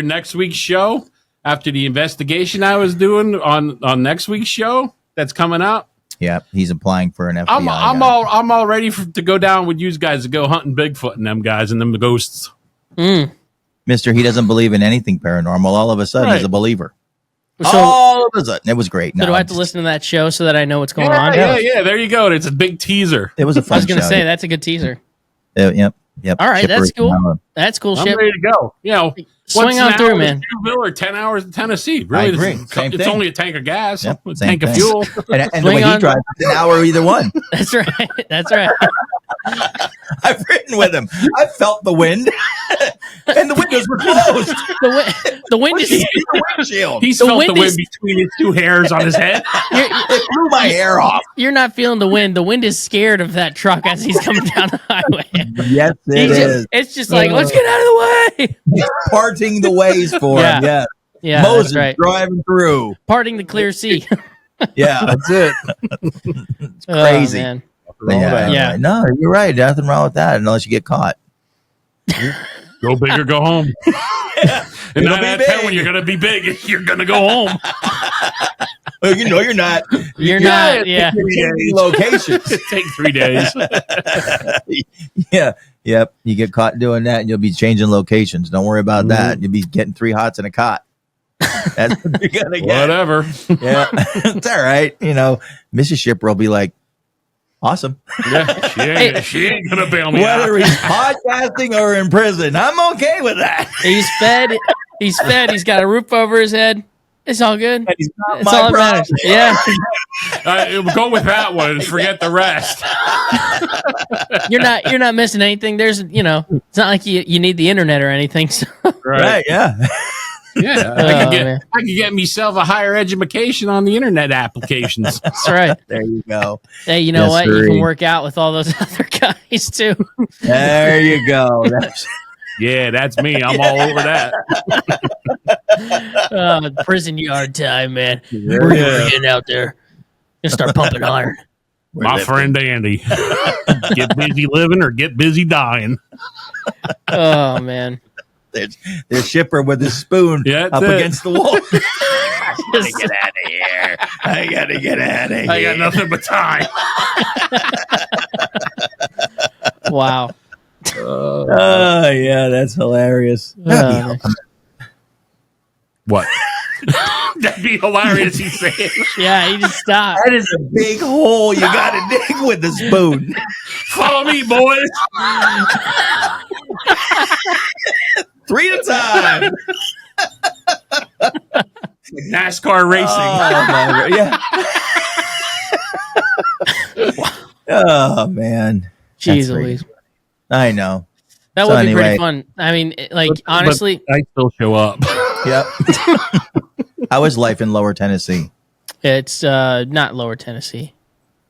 next week's show, after the investigation I was doing on next week's show that's coming out.
Yeah, he's applying for an FBI.
I'm all ready to go down with you guys to go hunting Bigfoot and them guys and them ghosts.
Mister, he doesn't believe in anything paranormal. All of a sudden, he's a believer.
So,
all of a sudden, it was great.
So do I have to listen to that show so that I know what's going on?
Yeah. There you go. It's a big teaser.
It was a fun show.
I was going to say, that's a good teaser.
Yep.
All right, that's cool. That's cool.
I'm ready to go.
Swing on through, man.
Or 10 hours in Tennessee. Really,
I agree.
It's only a tank of gas, a
same
tank of
thing.
fuel.
And the way he drives, it's an hour either one.
That's right. That's right.
I've ridden with him. I felt the wind, and the windows were closed.
The wind is.
He's felt the wind between his two hairs on his head.
It blew my hair off.
You're not feeling the wind. The wind is scared of that truck as he's coming down the highway.
Yes, it is.
It's just like, let's get out of the way.
He's parting the ways for him. Yeah.
Yeah,
Moses
that's right.
driving through.
Parting the clear sea.
Yeah, that's it. It's crazy.
Oh, man.
Yeah. No, you're right. Nothing wrong with that unless you get caught.
Go big or go home. And 9 out of 10, when you're going to be big, you're going to go home.
Well, you're not.
You're not. Yeah.
Changing locations.
Take 3 days.
Yeah. Yep. You get caught doing that, and you'll be changing locations. Don't worry about that. You'll be getting 3 hots in a cot. That's what you're gonna get.
Whatever.
Yeah, it's all right. Mrs. Shipper will be like, awesome.
Yeah, she ain't gonna bail me out.
Whether he's podcasting or in prison, I'm okay with that.
He's fed. He's fed. He's got a roof over his head. It's all good.
He's not
It's
my
all that
problem.
matters. Yeah.
Go with that one and forget the rest.
You're not missing anything. There's, it's not like you need the internet or anything. So.
Right? Yeah.
Yeah,
man.
I could get myself a higher education on the internet applications.
That's right.
There you go.
Hey, you know
Yes,
what? You
sirree.
can work out with all those other guys too.
There you go.
Yeah, that's me. I'm all over that.
Prison yard time, man.
Yeah.
We're getting out there. Gonna start pumping iron.
My friend Andy. Get busy living or get busy dying.
Oh man.
There's Shipper with his spoon
Yeah,
up
that's it.
against the wall. Get out of here. I gotta get out of here.
I got nothing but time.
Wow.
Oh, yeah, that's hilarious.
What? That'd be hilarious, he said.
Yeah, he just stopped.
That is a big hole you gotta dig with the spoon.
Follow me, boys.
3 at a time.
NASCAR racing.
Oh, yeah. Oh, man.
Jeez
That's
Louise.
I know.
That
So
would be
anyway.
pretty fun. I mean, honestly,
But I still show up.
Yep. How is life in Lower Tennessee?
it's not Lower Tennessee.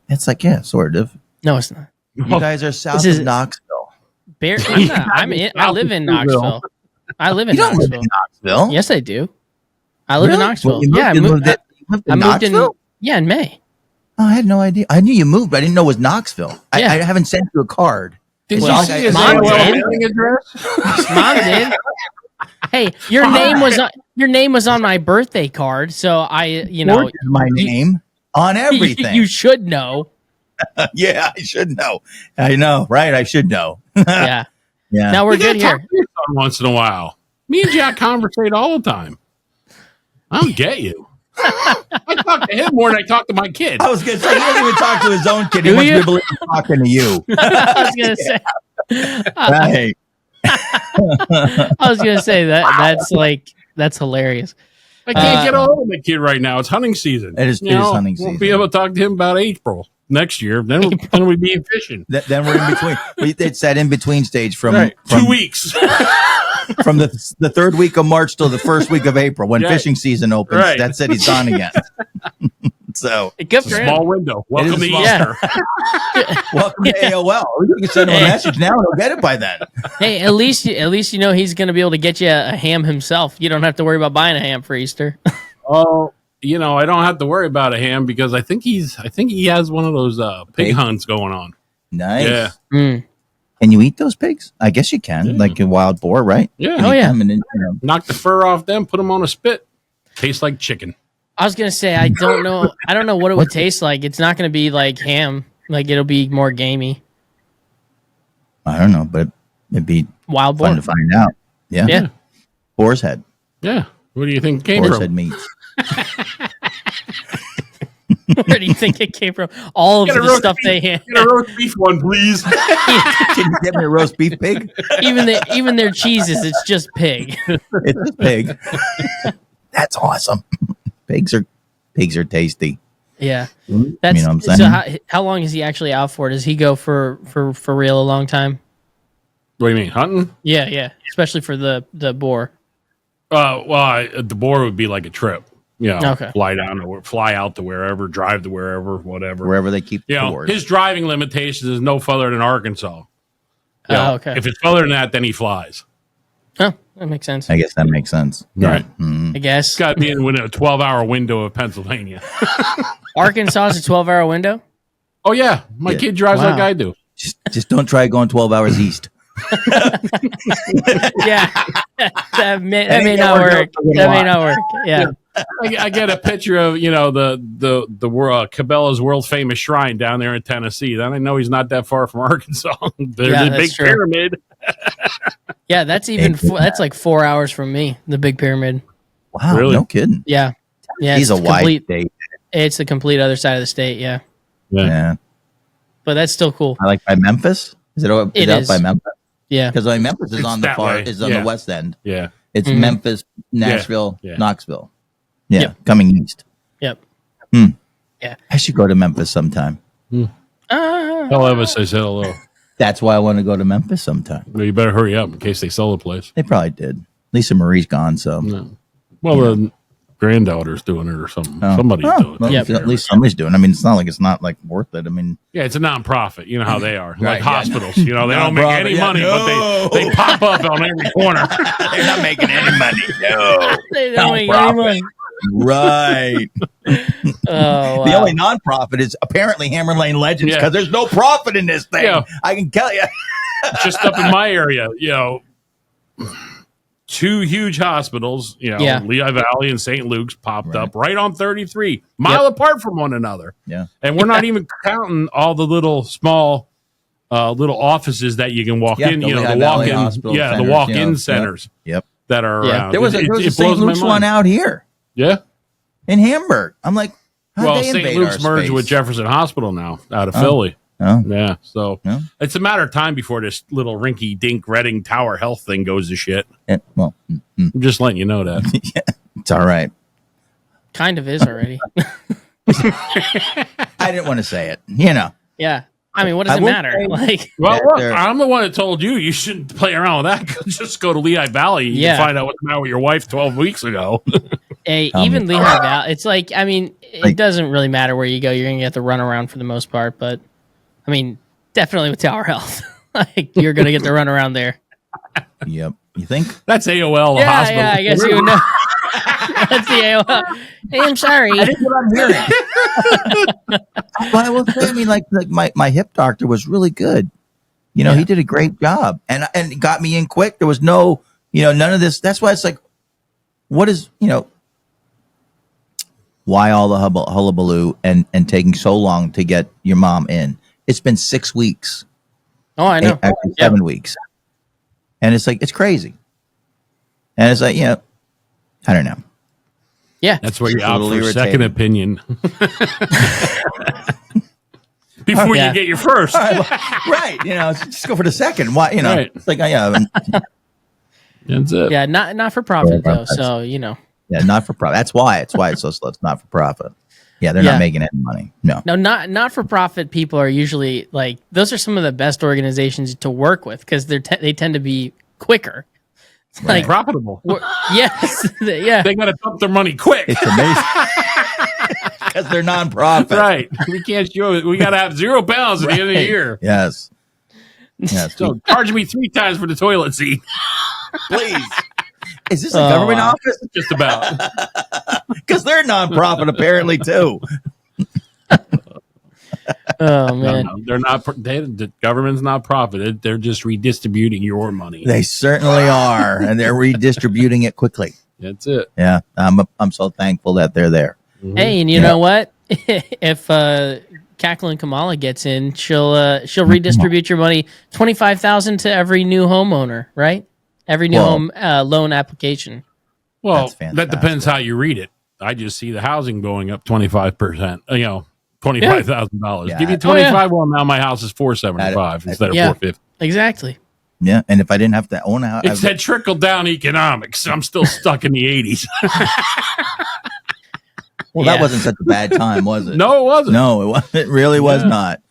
It's like, yeah, sort of.
No, it's not.
You guys are south
This is-
of Knoxville.
I live in Knoxville. I live in
You don't live in
Knoxville.
Knoxville?
Yes, I do. I live in
Really?
Knoxville.
Well, you
Yeah, I
lived
moved.
in
I moved in.
Knoxville?
Yeah, in May.
Oh, I had no idea. I knew you moved, but I didn't know it was Knoxville.
Yeah.
I haven't sent you a card.
Did
Well,
you see his
Mom
AOL
did.
mailing address?
Mom did. Hey, your name was on my birthday card, so
George is my name on everything.
You should know.
Yeah, I should know. I know, right? I should know.
Yeah.
Yeah.
Now we're
You gotta
good
talk
here.
to your son once in a while. Me and Jack conversate all the time. I don't get you. I talk to him more than I talk to my kid.
I was going to say, he doesn't even talk to his own kid. He
Do
wants
you?
to believe he's talking to you.
I was gonna say.
Right.
I was gonna say that's hilarious.
I can't get a hold of my kid right now. It's hunting season.
It is hunting season.
Won't be able to talk to him about April next year. Then we'll be fishing.
Then we're in between. It's that in between stage from,
Right.
from
2 weeks.
from the third week of March till the first week of April when
Right.
fishing season opens.
Right.
That's it. He's on again. So
Good
It's
for
a
him.
small window. Welcome to
small.
Easter.
welcome to AOL. You can send him a message now and he'll get it by then.
Hey, at least you know he's gonna be able to get you a ham himself. You don't have to worry about buying a ham for Easter.
Oh, I don't have to worry about a ham because I think he has one of those pig
Pig?
hunts going on.
Nice.
Yeah.
Mm.
Can you eat those pigs? I guess you can,
Yeah.
like a wild boar, right?
Yeah.
Oh, yeah.
Come and,
Knock the fur off them, put them on a spit. Tastes like chicken.
I was gonna say I don't know what it would taste like. It's not gonna be like ham. Like it'll be more gamey.
I don't know, but it'd be
Wild
fun
boar.
to find out. Yeah.
Yeah.
Boar's head.
Yeah. What do you think it came
Boar's
from?
head meats.
Where do you think it came from? All of
Get a
the
roast
stuff
beef-
they had.
Get a roast beef one, please.
Can you get me a roast beef pig?
Even their cheeses, it's just pig.
It's a pig. That's awesome. Pigs are tasty.
Yeah,
You
that's
know what I'm saying?
so. How long is he actually out for? Does he go for real a long time?
What do you mean, hunting?
Yeah. Especially for the boar.
The boar would be like a trip.
Okay.
Fly out to wherever, drive to wherever, whatever.
Wherever they keep the
You know,
boars.
his driving limitations is no further than Arkansas. You know,
Okay.
If it's further than that, then he flies.
Oh, that makes sense.
I guess that makes sense.
Right.
Mm.
I guess
It's got to be within a 12-hour window of Pennsylvania.
Arkansas is a 12-hour window.
Oh, yeah. My
Yeah.
kid drives
Wow.
like I do.
Just don't try going 12 hours east.
Yeah, that may not work. That may not work. Yeah.
I get a picture of the Cabela's world famous shrine down there in Tennessee. Then I know he's not that far from Arkansas. There's a big
true.
pyramid.
Yeah, that's that's like 4 hours from me. The Big Pyramid.
Wow,
Really?
no kidding.
Yeah,
He's
it's
a wide state.
It's the complete other side of the state. Yeah,
Yeah.
but that's still cool.
I like by Memphis. Is it up by Memphis?
Yeah,
Because Memphis is
It's
on the
that
far
way.
is on the west end.
Yeah.
It's
Mhm.
Memphis, Nashville,
Yeah.
Knoxville. Yeah,
Yep.
coming east.
Yep.
I should go to Memphis sometime.
Tell Elvis I said hello.
That's why I want to go to Memphis sometime.
Well, you better hurry up in case they sell the place.
They probably did. Lisa Marie's gone, so
No. Well, the granddaughter's doing it or something.
Oh.
Somebody's doing it.
Well,
Yep.
at least somebody's doing it. I mean, it's not like worth it. I mean,
Yeah, it's a nonprofit. You know how they are.
Right,
Like
yeah.
hospitals. You know, they don't make
Nonprofit,
any
yeah,
money,
no.
but they pop up on every corner.
they're not making any money. No.
they don't make any money.
Right.
Oh,
The
wow.
only nonprofit is apparently Hammer Lane Legends
Yeah.
because there's no profit in this thing.
Yeah.
I can tell you.
Just up in my area, two huge hospitals,
Yeah.
Lehigh Valley and St. Luke's popped up right on 33, mile
Yep.
apart from one another.
Yeah.
And we're not even counting all the little small little offices that you can walk
Yeah,
in,
the
the
Lehigh Valley
walk-in,
hospital
the
centers,
walk-in centers
Yep.
that are
Yeah.
around.
There was a
It
St.
blows my
Luke's
mind.
one out here
Yeah.
in Hamburg. I'm like, how'd
Well,
they
St.
invade
Luke's
our
merged
space?
with Jefferson Hospital now out of Philly.
Oh,
Yeah, so
Yeah.
it's a matter of time before this little rinky-dink Reading Tower Health thing goes to shit.
well,
I'm just letting you know that.
it's all right.
Kind of is already.
I didn't want to say it. You know,
Yeah. I mean, what does
I
it
won't
matter?
say-
Like,
Well,
They're-
look,
they're-
I'm the one that told you you shouldn't play around with that. Just go to Lehigh Valley. You
Yeah.
can find out what's the matter with your wife 12 weeks ago.
even Lehigh Valley, it's like, I mean, it
Like-
doesn't really matter where you go. You're going to get the run around for the most part. But, I mean, definitely with Tower Health. Like, you're going to get the run around there.
yep. You think?
That's AOL, the
Yeah,
hospital.
yeah, I guess you would know. That's the AOL. Hey, I'm sorry.
What I'm hearing. Well, I will say, I mean, like my hip doctor was really good. You know, he did a great job and got me in quick. There was no, none of this. That's why it's like, what is, why all the hullabaloo and taking so long to get your mom in? It's been 6 weeks.
Oh, I know.
Actually 7 weeks. And it's like, it's crazy. And it's like, I don't know.
Yeah.
That's where you
It's a
opt
little
for second
irritating.
opinion. Before
Yeah.
you get your first.
Right. Just go for the second. Why,
Right.
it's like, yeah,
That's it.
Yeah, not for profit, though. So,
yeah, not for profit. That's why it's so slow. It's not for profit. Yeah. They're
Yeah.
not making any money. No.
No, not for profit people are usually like, those are some of the best organizations to work with because they tend to be quicker. It's like,
Profitable.
yes. Yeah.
They got to dump their money quick.
It's amazing. Because they're nonprofit.
Right. We can't show it. We got to have 0 pounds at the end of the
Right.
year.
Yes. Yes.
So charge me 3 times for the toilet seat.
Please. Is this a government
wow.
office?
Just about.
Because they're nonprofit apparently too.
Oh, man.
No, they're not. The government's not profit. They're just redistributing your money.
They certainly are, and they're redistributing it quickly.
That's it.
Yeah, I'm so thankful that they're there.
Hey, and you know what? If Cackling Kamala gets in, she'll redistribute your money, $25,000 to every new homeowner, right? Every new
Whoa.
home loan application.
Well,
That's
that
fantastic.
depends how you read it. I just see the housing going up 25%. $25,000.
Yeah.
Give you 25. Well, now my house is $475 instead of
Yeah.
$450.
Exactly.
Yeah, and if I didn't have to own a house,
It's that trickle down economics. I'm still stuck in the 80s.
well,
Yeah.
that wasn't such a bad time, was it?
No, it wasn't.
No, it wasn't. It really was
Yeah.
not.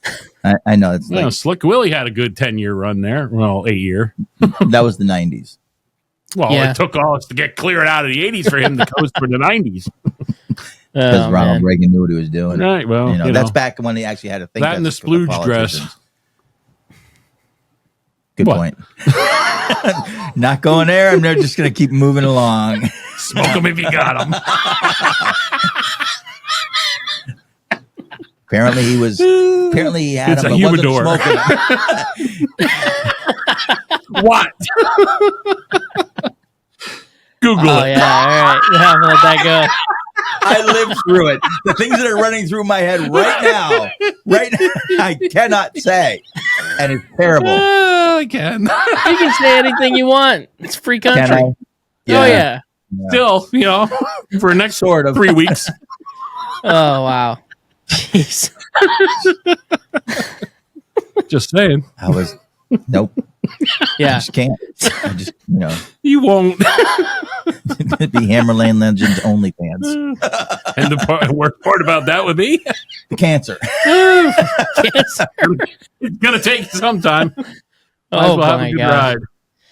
I know it's
Yeah,
like
Slick Willie had a good 10-year run there. Well, 8-year.
that was the 90s.
Well,
Yeah.
it took all us to get cleared out of the 80s for him to coast for the 90s.
Because
Oh,
Ronald
man.
Reagan knew what he was doing.
Right, well,
that's back when he actually had to think.
That and the
as a
splooge dress.
politician. Good
What?
point. Not going there. I'm just going to keep moving along.
Smoke them if you got them.
Apparently he was. Apparently he had
It's
them,
a
but wasn't
humidor.
smoking them.
What? Google
Oh
it.
yeah, all right. Yeah, I'm gonna let that go.
I lived through it. The things that are running through my head right now, I cannot say, and it's terrible.
I can.
You can say anything you want. It's free country.
Can I?
Oh yeah.
Still, for the next
Sort of.
3 weeks.
Oh wow. Jeez.
Just saying.
I was nope. I
Yeah.
just can't. I just
You won't.
it'd be Hammer Lane Legends only fans.
And the worst part about that would be
The cancer.
Yes.
it's going to take some time. Might
Oh
as well have
my
a good
god.
ride.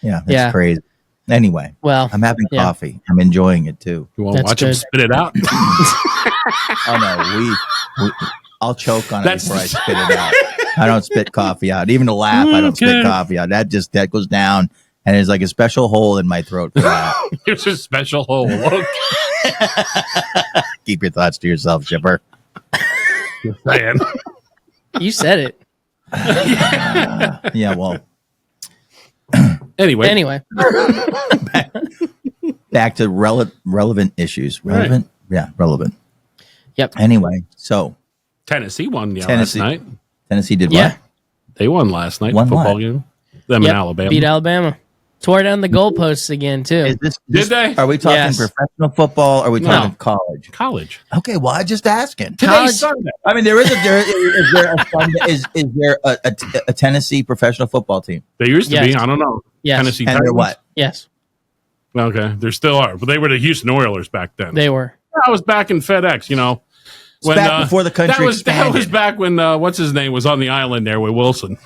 Yeah, that's
Yeah.
crazy. Anyway,
Well,
I'm having
yeah.
coffee. I'm enjoying it too.
You want to
That's
watch him
good.
spit it out?
Oh no, I'll choke on it
That's-
before I spit it out. I don't spit coffee out. Even to laugh, I don't spit
Okay.
coffee out. That goes down, and there's like a special hole in my throat for that.
There's a special hole. Look,
Keep your thoughts to yourself, Chipper.
just saying.
you said it.
Yeah, well,
Anyway,
back to relevant issues. Relevant? Yeah, relevant.
Yep.
Anyway, so
Tennessee won
Tennessee.
last night.
Tennessee did
Yeah.
what?
They won last night.
Won
Football
what?
game. Them
Yep.
in Alabama.
Beat Alabama. Tore down the goalposts again too.
Is this,
Did they?
Are we talking
Yes.
professional football? Or are we
No.
talking college?
College.
Okay, well, I'm just asking.
Today's
College-
Sunday.
I mean, is there a Tennessee professional football team?
They used to
Yes.
be. I don't know.
Yes.
Tennessee
And they're
Titans.
what?
Yes,
Okay, there still are, but they were the Houston Oilers back then.
they were.
I was back in FedEx.
It's back before the country
that was
expanded.
back when what's his name was on the island there with Wilson.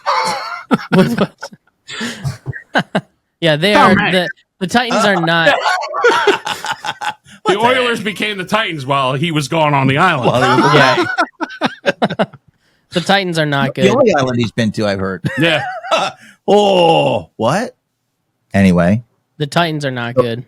Yeah, they
Tom
are.
Hanks.
The Titans are not.
The Oilers became the Titans while he was gone on the island.
Well, he was
Yeah. The Titans are not
the
good.
only island he's been to, I've heard.
Yeah,
Oh, what? Anyway,
The Titans are not good.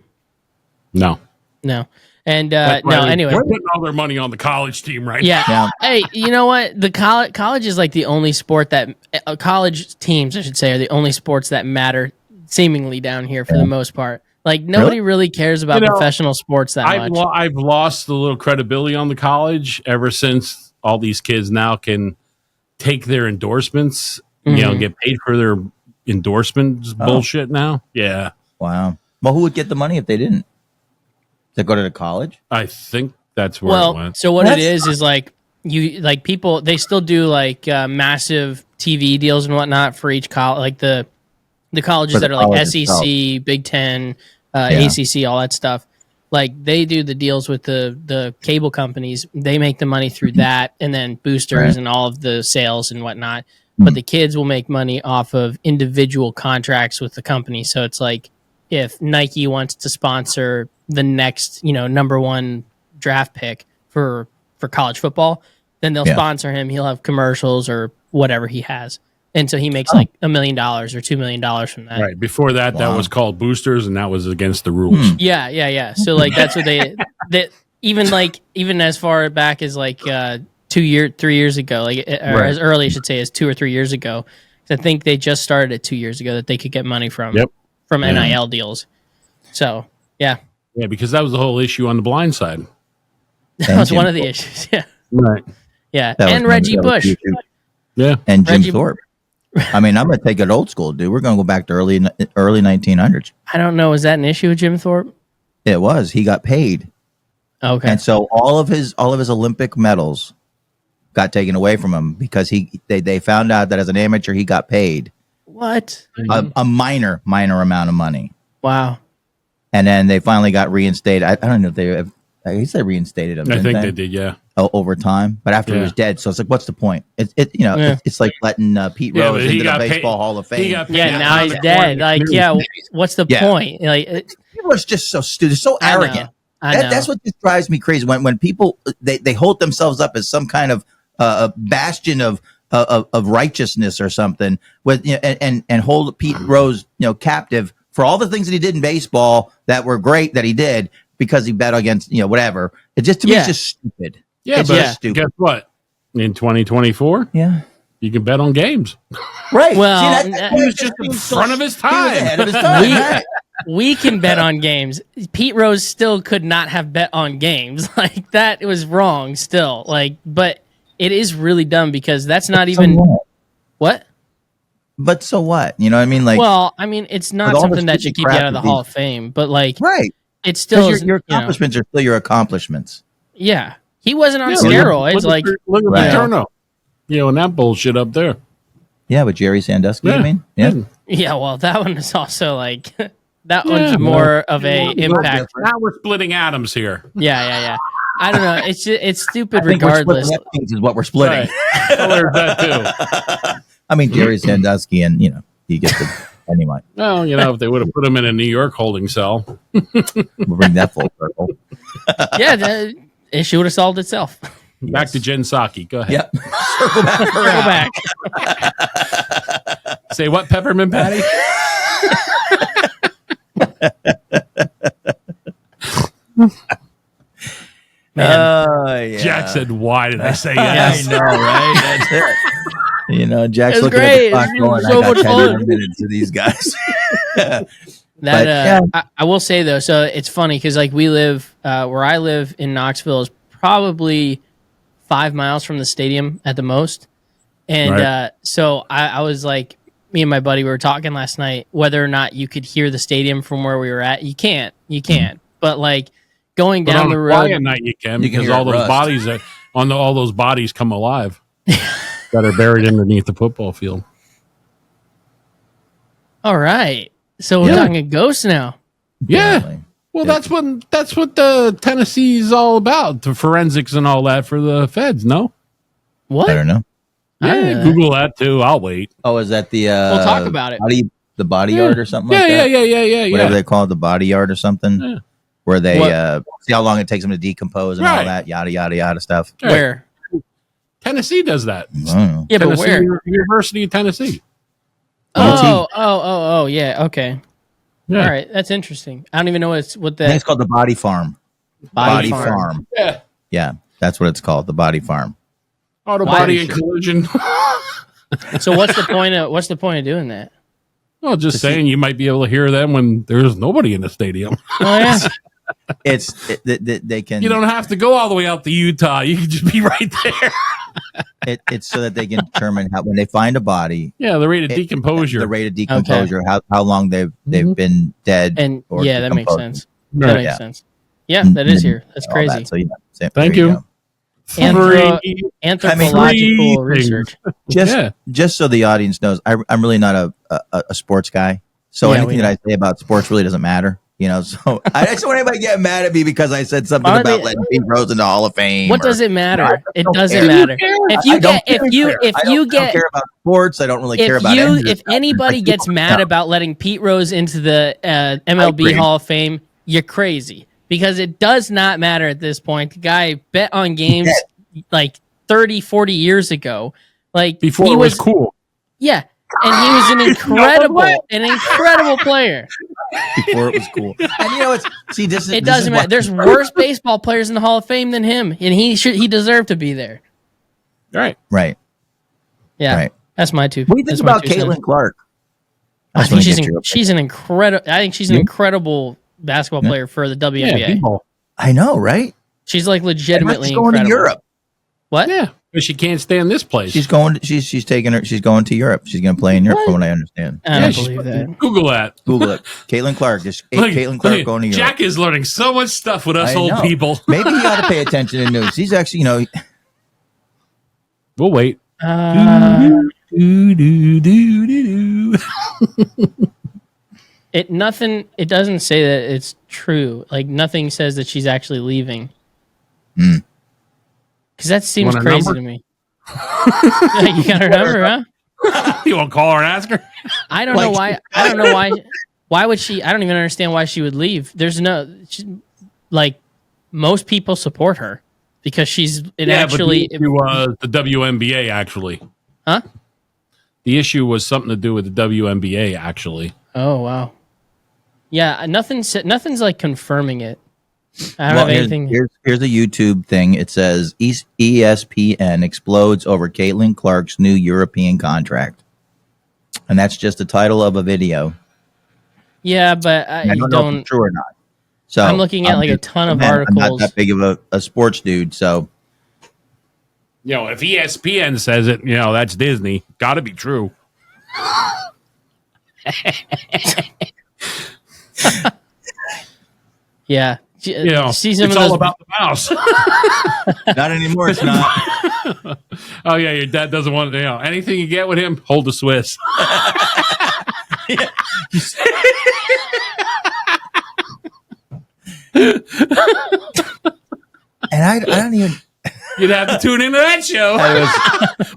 no.
No. And
That's why
no.
they're
Anyway.
putting all their money on the college team right
Yeah.
Yeah.
Hey, you know what? The college is like the only sport that college teams, I should say, are the only sports that matter seemingly down here for the most part. Like nobody really cares about professional sports that much.
I've lost a little credibility on the college ever since all these kids now can take their endorsements, get paid for their endorsements bullshit now. Yeah.
wow. Well, who would get the money if they didn't? To go to the college?
I think that's where it
Well,
went.
so what it
That's-
is like people they still do like massive TV deals and whatnot for each college, like the colleges
For the
that are like
college
SEC, Big Ten, ACC, all that stuff. Like they do the deals with the cable companies. They make the money through that, and then boosters
Right.
and all of the sales and whatnot. But the kids will make money off of individual contracts with the company. So it's like if Nike wants to sponsor the next, number one draft pick for college football, then they'll sponsor him. He'll have commercials or whatever he has. And so he makes like $1 million or $2 million from that.
Right. Before that, that
Wow.
was called boosters, and that was against the rules.
Yeah. So like that's what even as far back as like 3 years ago, like or as early I should say as 2 or 3 years ago. 'Cause I think they just started it 2 years ago that they could get money from NIL deals. So yeah,
Yeah, because that was the whole issue on the blind side.
that was
Jim
one of the
Thorpe.
issues. Yeah,
Right.
yeah,
That was
and
one of
Reggie
the-
Bush.
Yeah.
And Jim
Reggie-
Thorpe. I mean, I'm going to take it old school, dude. We're going to go back to early 1900s.
I don't know. Is that an issue with Jim Thorpe?
It was. He got paid.
Okay.
And so all of his Olympic medals got taken away from him because they found out that as an amateur he got paid
What?
a minor amount of money,
Wow.
and then they finally got reinstated. I don't know if they. I guess they reinstated him.
I
didn't
think they did, yeah.
over time, but after he
Yeah.
was dead. So it's like, what's the point?
Yeah.
It's like letting Pete
Yeah,
Rose
but he
into the
got paid-
Baseball Hall of
he
Fame.
got paid
Yeah, now
on
he's
the
dead.
corner.
Like, yeah, what's the
Yeah.
point? Like,
People are just so stupid, so
I know.
arrogant.
I know.
That's what just drives me crazy when people they hold themselves up as some kind of a bastion of righteousness or something with and hold Pete Rose captive for all the things that he did in baseball that were great that he did because he bet against whatever. It just to me
Yeah.
it's just stupid.
Yeah,
It's
but
just stupid.
guess what? In 2024,
Yeah.
you can bet on games.
Right.
Well,
that's
he
was just in front of his
He was
time.
ahead of his time.
We-
right.
we can bet on games. Pete Rose still could not have bet on games. Like that was wrong still. Like, but it is really dumb because that's not even what?
But so what? You know what I mean? Like,
well, I mean, it's not something that should keep you out of the Hall of Fame, but like,
right?
It's still
your accomplishments are still your accomplishments.
Yeah, he wasn't on steroids. Look
at Paterno. And that bullshit up there.
Yeah, with Jerry Sandusky.
Yeah.
I mean,
yeah. Well, that one is also like that one's more of a impact.
Now we're splitting atoms here.
Yeah. I don't know. It's stupid regardless.
Is what we're splitting.
Right. I learned that too.
I mean, Jerry Sandusky, and he gets the anyway.
Well, if they would have put him in a New York holding cell,
we'll bring that full circle.
Yeah, the issue would have solved itself.
Back to Jen Psaki. Go ahead.
Yep. Circle back.
Say what, Peppermint Patty? Jack said, "Why did I say yes?"
I know, right? That's it. Jack's looking
great.
at the clock going,
So
I got 10
fun.
more minutes to these guys.
I will say though, so it's funny because like we live where I live in Knoxville is probably 5 miles from the stadium at the most, and so I was like, me and my buddy we were talking last night whether or not you could hear the stadium from where we were at. You can't, but like going down the road
quiet night you can because all those bodies all those bodies come alive that are buried underneath the football field.
All right. So we're talking a ghost now.
Yeah.
Apparently.
Well, that's what the Tennessee is all about, the forensics and all that for the feds, no?
What?
I don't know.
Yeah, Google that too. I'll wait.
Oh, is that the
we'll talk about it.
The body yard or something like that?
Yeah.
Whatever they call it, the body yard or something. Yeah. Where they see how long it takes them to decompose and all that, yada, yada, yada stuff.
Where?
Tennessee does that.
Oh.
Yeah,
Tennessee,
but where?
University of Tennessee.
Oh, yeah, okay.
Yeah.
All right, that's interesting. I don't even know what
I think it's called the body farm.
Body farm.
Yeah.
That's what it's called, the body farm.
Auto body and collision.
So what's the point of doing that?
Well, just saying you might be able to hear them when there's nobody in the stadium.
Oh yeah.
They can.
You don't have to go all the way out to Utah. You can just be right there.
It's so that they can determine when they find a body.
Yeah, the rate of decomposure.
The rate of decomposure, how long they've been dead.
And
or
that makes sense.
Right.
That makes sense. Yeah, that is here. That's crazy.
That. So
thank you.
Anthropological research.
Just so the audience knows, I'm really not a sports guy. So anything that I say about sports really doesn't matter. So I just want anybody to get mad at me because I said something about letting Pete Rose into the Hall of Fame.
What does it matter? It doesn't matter. If you don't
care about sports, I don't really care about it.
If anybody gets mad about letting Pete Rose into the MLB Hall of Fame, you're crazy because it does not matter at this point. The guy bet on games like 30, 40 years ago, like
before it was cool.
Yeah. And he was an incredible player.
Before it was cool. And
it doesn't matter. There's worse baseball players in the Hall of Fame than him, and he deserved to be there.
Right.
Yeah.
Right.
That's my two.
What do you think about Caitlin Clark?
I think she's an incredible basketball player for the WNBA.
Yeah, I know, right?
She's like legitimately
she's going
incredible.
to Europe.
What?
Yeah. But she can't stay in this place.
She's going to Europe. She's going to play in Europe, from what I understand.
I don't believe that.
Google that.
Google it. Caitlin Clark. Caitlin Clark going to Europe.
Jack is learning so much stuff with us old people.
Maybe he ought to pay attention to news. He's actually,
We'll wait.
It doesn't say that it's true. Like nothing says that she's actually leaving. Because that seems crazy to me. You got her number, huh?
You want to call her and ask her?
I don't know why. I don't know why. Why would she? I don't even understand why she would leave. There's most people support her because she's
but the issue was the WNBA actually.
Huh?
The issue was something to do with the WNBA actually.
Oh wow. Yeah, nothing's like confirming it. I don't have anything.
Here's a YouTube thing. It says ESPN explodes over Caitlin Clark's new European contract. And that's just the title of a video.
Yeah, but I
I don't know if it's true or not. So
I'm looking at like a ton of articles.
I'm not that big of a sports dude, so
If ESPN says it, that's Disney. Got to be true.
Yeah. See some
it's
of
all
those...
about the mouse.
not anymore. It's not.
Oh yeah, your dad doesn't want anything you get with him. Hold the Swiss.
And I don't even.
You'd have to tune into that show.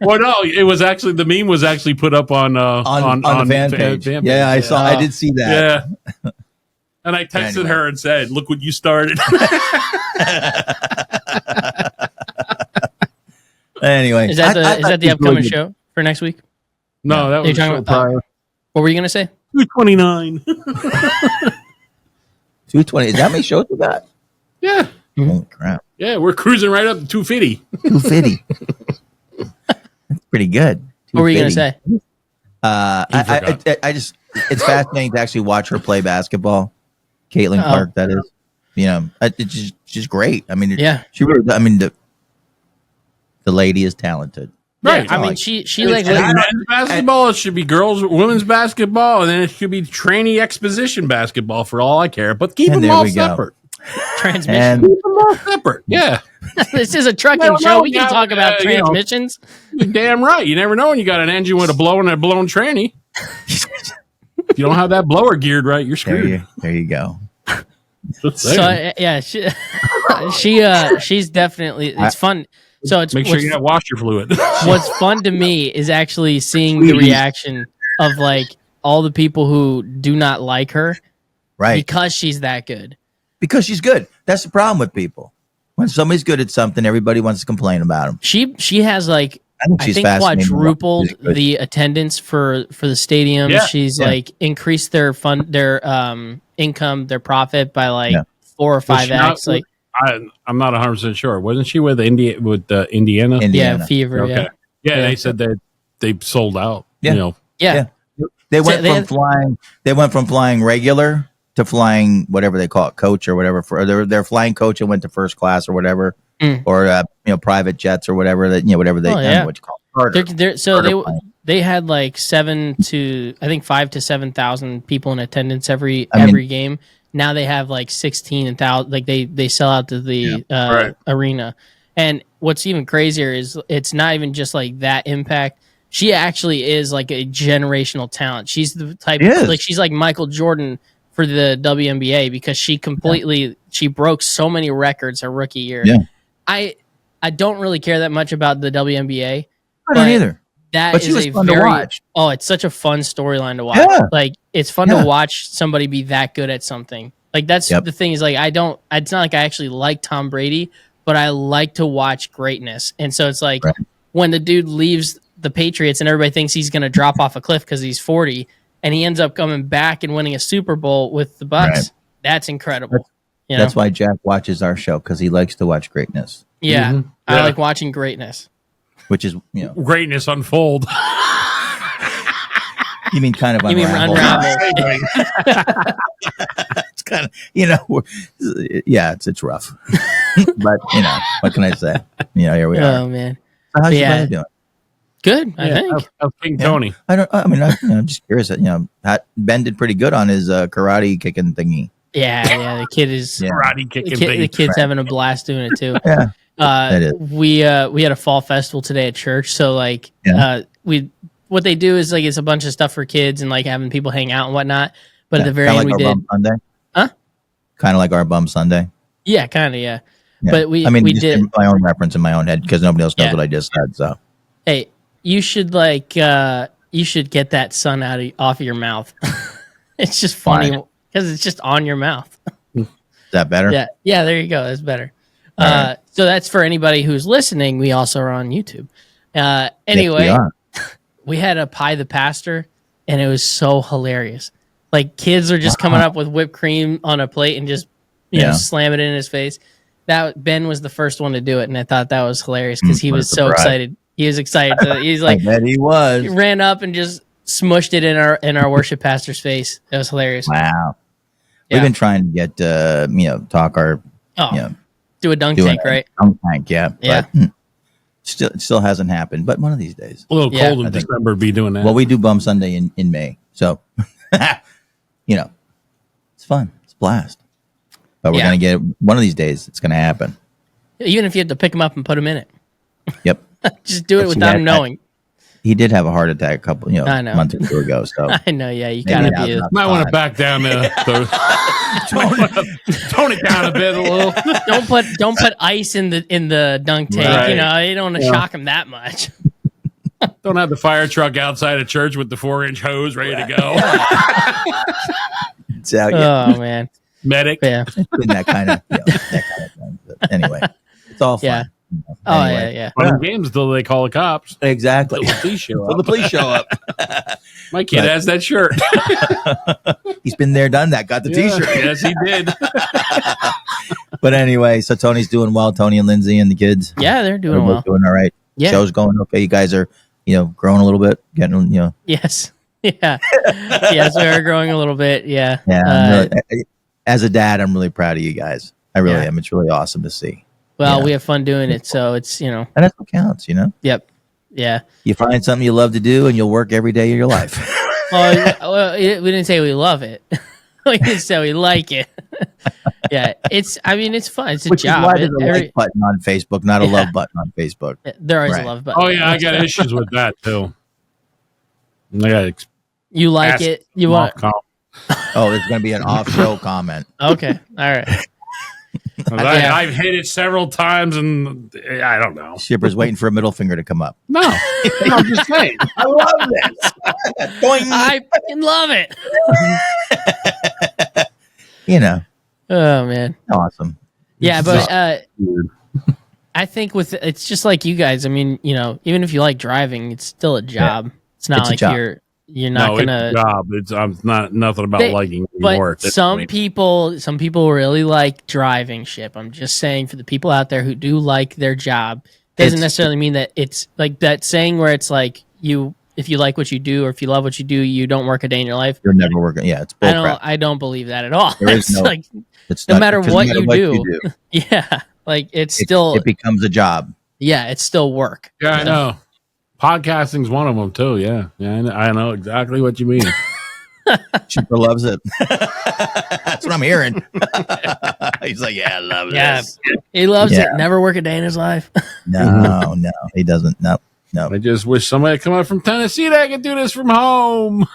Well, no, it was actually the meme was actually put up on
the fan page. Yeah, I saw. I did see that.
Yeah. And I texted her and said, "Look what you started."
Anyway,
is that the upcoming show for next week?
No, that was
talking about prior. What were you gonna say?
229.
220. Is that how many shows we got?
Yeah.
Holy crap.
Yeah, we're cruising right up to 250.
250. That's pretty good.
What were you gonna say?
I just it's fascinating to actually watch her play basketball. Caitlin Clark, that is. It's just great. I mean, she really. I mean, the lady is talented.
Right.
I mean, she like
men's basketball. It should be women's basketball, and then it should be trainee exposition basketball for all I care. But keep them all separate.
Transmission.
Keep them all separate. Yeah.
This is a trucking show. We can talk about transmissions.
You're damn right. You never know when you got an engine with a blown tranny. If you don't have that blower geared right, you're screwed.
There you go.
So yeah, she's definitely. It's fun. So it's
make sure you have washer fluid.
What's fun to me is actually seeing the reaction of like all the people who do not like her,
right?
Because she's that good.
Because she's good. That's the problem with people. When somebody's good at something, everybody wants to complain about them.
She has like I think quadrupled the attendance for the stadium. Yeah. She's like increased their income, their profit by like 4 or 5x. Like
I'm not 100% sure. Wasn't she with Indiana?
Yeah, Fever.
Okay. Yeah, they said that they sold out.
Yeah.
Yeah.
They went from flying regular to flying whatever they call it, coach or whatever. For their flying coach and went to first class or whatever, or private jets or whatever that whatever they what you call it.
So they had like 5 to 7,000 people in attendance every game. Now they have like 16,000. Like they sell out to the arena. And what's even crazier is it's not even just like that impact. She actually is like a generational talent. She's the type like she's like Michael Jordan for the WNBA because she broke so many records her rookie year. Yeah. I don't really care that much about the WNBA.
I don't either.
But she was fun to watch. Oh, it's such a fun storyline to watch. Yeah. Like it's fun to watch somebody be that good at something. Like that's the thing is like it's not like I actually like Tom Brady, but I like to watch greatness. And so it's like when the dude leaves the Patriots and everybody thinks he's going to drop off a cliff because he's 40 and he ends up coming back and winning a Super Bowl with the Bucs. Right. That's incredible.
That's why Jack watches our show because he likes to watch greatness.
Yeah. Mm-hmm. I like watching greatness.
Which is,
greatness unfold.
You mean kind of unravel? It's kind of, it's rough. But, what can I say? Here we are.
Oh, man.
So how's your brother doing?
Good, I think.
How's King Tony?
I'm just curious. Ben did pretty good on his karate kicking thingy.
Yeah, the kid is
karate kicking thing.
The kid's having a blast doing it too.
Yeah.
We had a fall festival today at church, so like what they do is like it's a bunch of stuff for kids and like having people hang out and whatnot. But at the very end, we did
Sunday.
Huh?
Kind of like our bum Sunday.
Yeah, kind of. Yeah. But we did
my own reference in my own head because nobody else knows what I just said. So
hey, you should get that sun off of your mouth. It's just funny because it's just on your mouth.
Is that better?
Yeah. There you go. That's better. Right. So that's for anybody who's listening. We also are on YouTube. Anyway, yes, we had a pie the pastor, and it was so hilarious. Like kids are just coming up with whipped cream on a plate and just slam it in his face. That Ben was the first one to do it, and I thought that was hilarious because he was so excited. He was excited. He's like,
I bet he was.
He ran up and just smushed it in our worship pastor's face. It was hilarious.
Wow.
Yeah.
We've been trying to get talk our
do a dunk tank, right?
Dunk tank, yeah.
Yeah.
But, it still hasn't happened, but one of these days.
A little
Yeah.
cold in December, be doing that.
Well, we do Bum Sunday in May, so it's fun. It's a blast. But we're gonna get one of these days. It's gonna happen.
Even if you had to pick him up and put him in it,
Yep.
just do it without him knowing.
He did have a heart attack a couple,
I know.
month or two ago. So
I know, yeah, you
maybe
gotta
now's
be.
not
Might
the
want to
time.
back down tone it down a bit, a little.
Don't put ice in the dunk tank.
Right.
You don't want to shock him that much.
Don't have the fire truck outside of church with the 4-inch hose ready to go.
So,
Oh man,
Medic.
yeah.
it's been that kind of thing. But anyway, it's all fun.
Yeah.
you know.
Oh
Anyway.
yeah.
Fun games till they call the cops.
Exactly.
Till the police show
Till the
up.
police show up.
My kid
But-
has that shirt.
He's been there, done that. Got the
Yeah.
T-shirt.
Yes, he did.
But anyway, so Tony's doing well. Tony and Lindsay and the kids.
Yeah, they're
They're
doing
both
well.
doing all right.
Yeah.
Show's going okay. You guys are, growing a little bit, getting,
Yes. Yeah. Yes, we are growing a little bit. Yeah.
Yeah. As a dad, I'm really proud of you guys. I really am. It's really awesome to see.
Well,
Yeah.
we have fun doing it, so it's
And that's what counts,
Yep. Yeah.
You find something you love to do and you'll work every day of your life.
Well, we didn't say we love it. We just said we like it. Yeah, it's fun. It's a
Which
job.
is why there's a like button on Facebook, not a love button on Facebook.
There is
Right.
a love button.
Oh, yeah, I got issues with that, too. I got
You like it? You want?
Oh, there's going to be an off-show comment.
Okay. All right.
I've hit it several times, and I don't know.
Shipper's waiting for a middle finger to come up.
No, I'm just saying.
I love this.
I fucking love it. Oh man.
Awesome.
Yeah, but
Weird.
I think it's just like you guys. I mean, even if you like driving, it's still a job. It's not
It's a
like
job.
you're not gonna.
It's a job. I'm not nothing about liking anymore.
But some people really like driving ship. I'm just saying for the people out there who do like their job, doesn't necessarily mean that it's like that saying where it's like if you like what you do or if you love what you do, you don't work a day in your life.
You're never working. Yeah, it's bullcrap.
I don't believe that at all.
There is
It's
no-
like
It's
no
not-
matter
because
what
no matter
you do. Yeah, like it's still
it becomes a job.
it's still work.
Yeah, I know. Podcasting's one of them too. Yeah, I know exactly what you mean.
Shipper loves it. That's what I'm hearing. He's like, yeah, I love this.
He loves
Yeah.
it. Never work a day in his life.
No, he doesn't. No.
I just wish somebody come up from Tennessee that could do this from home.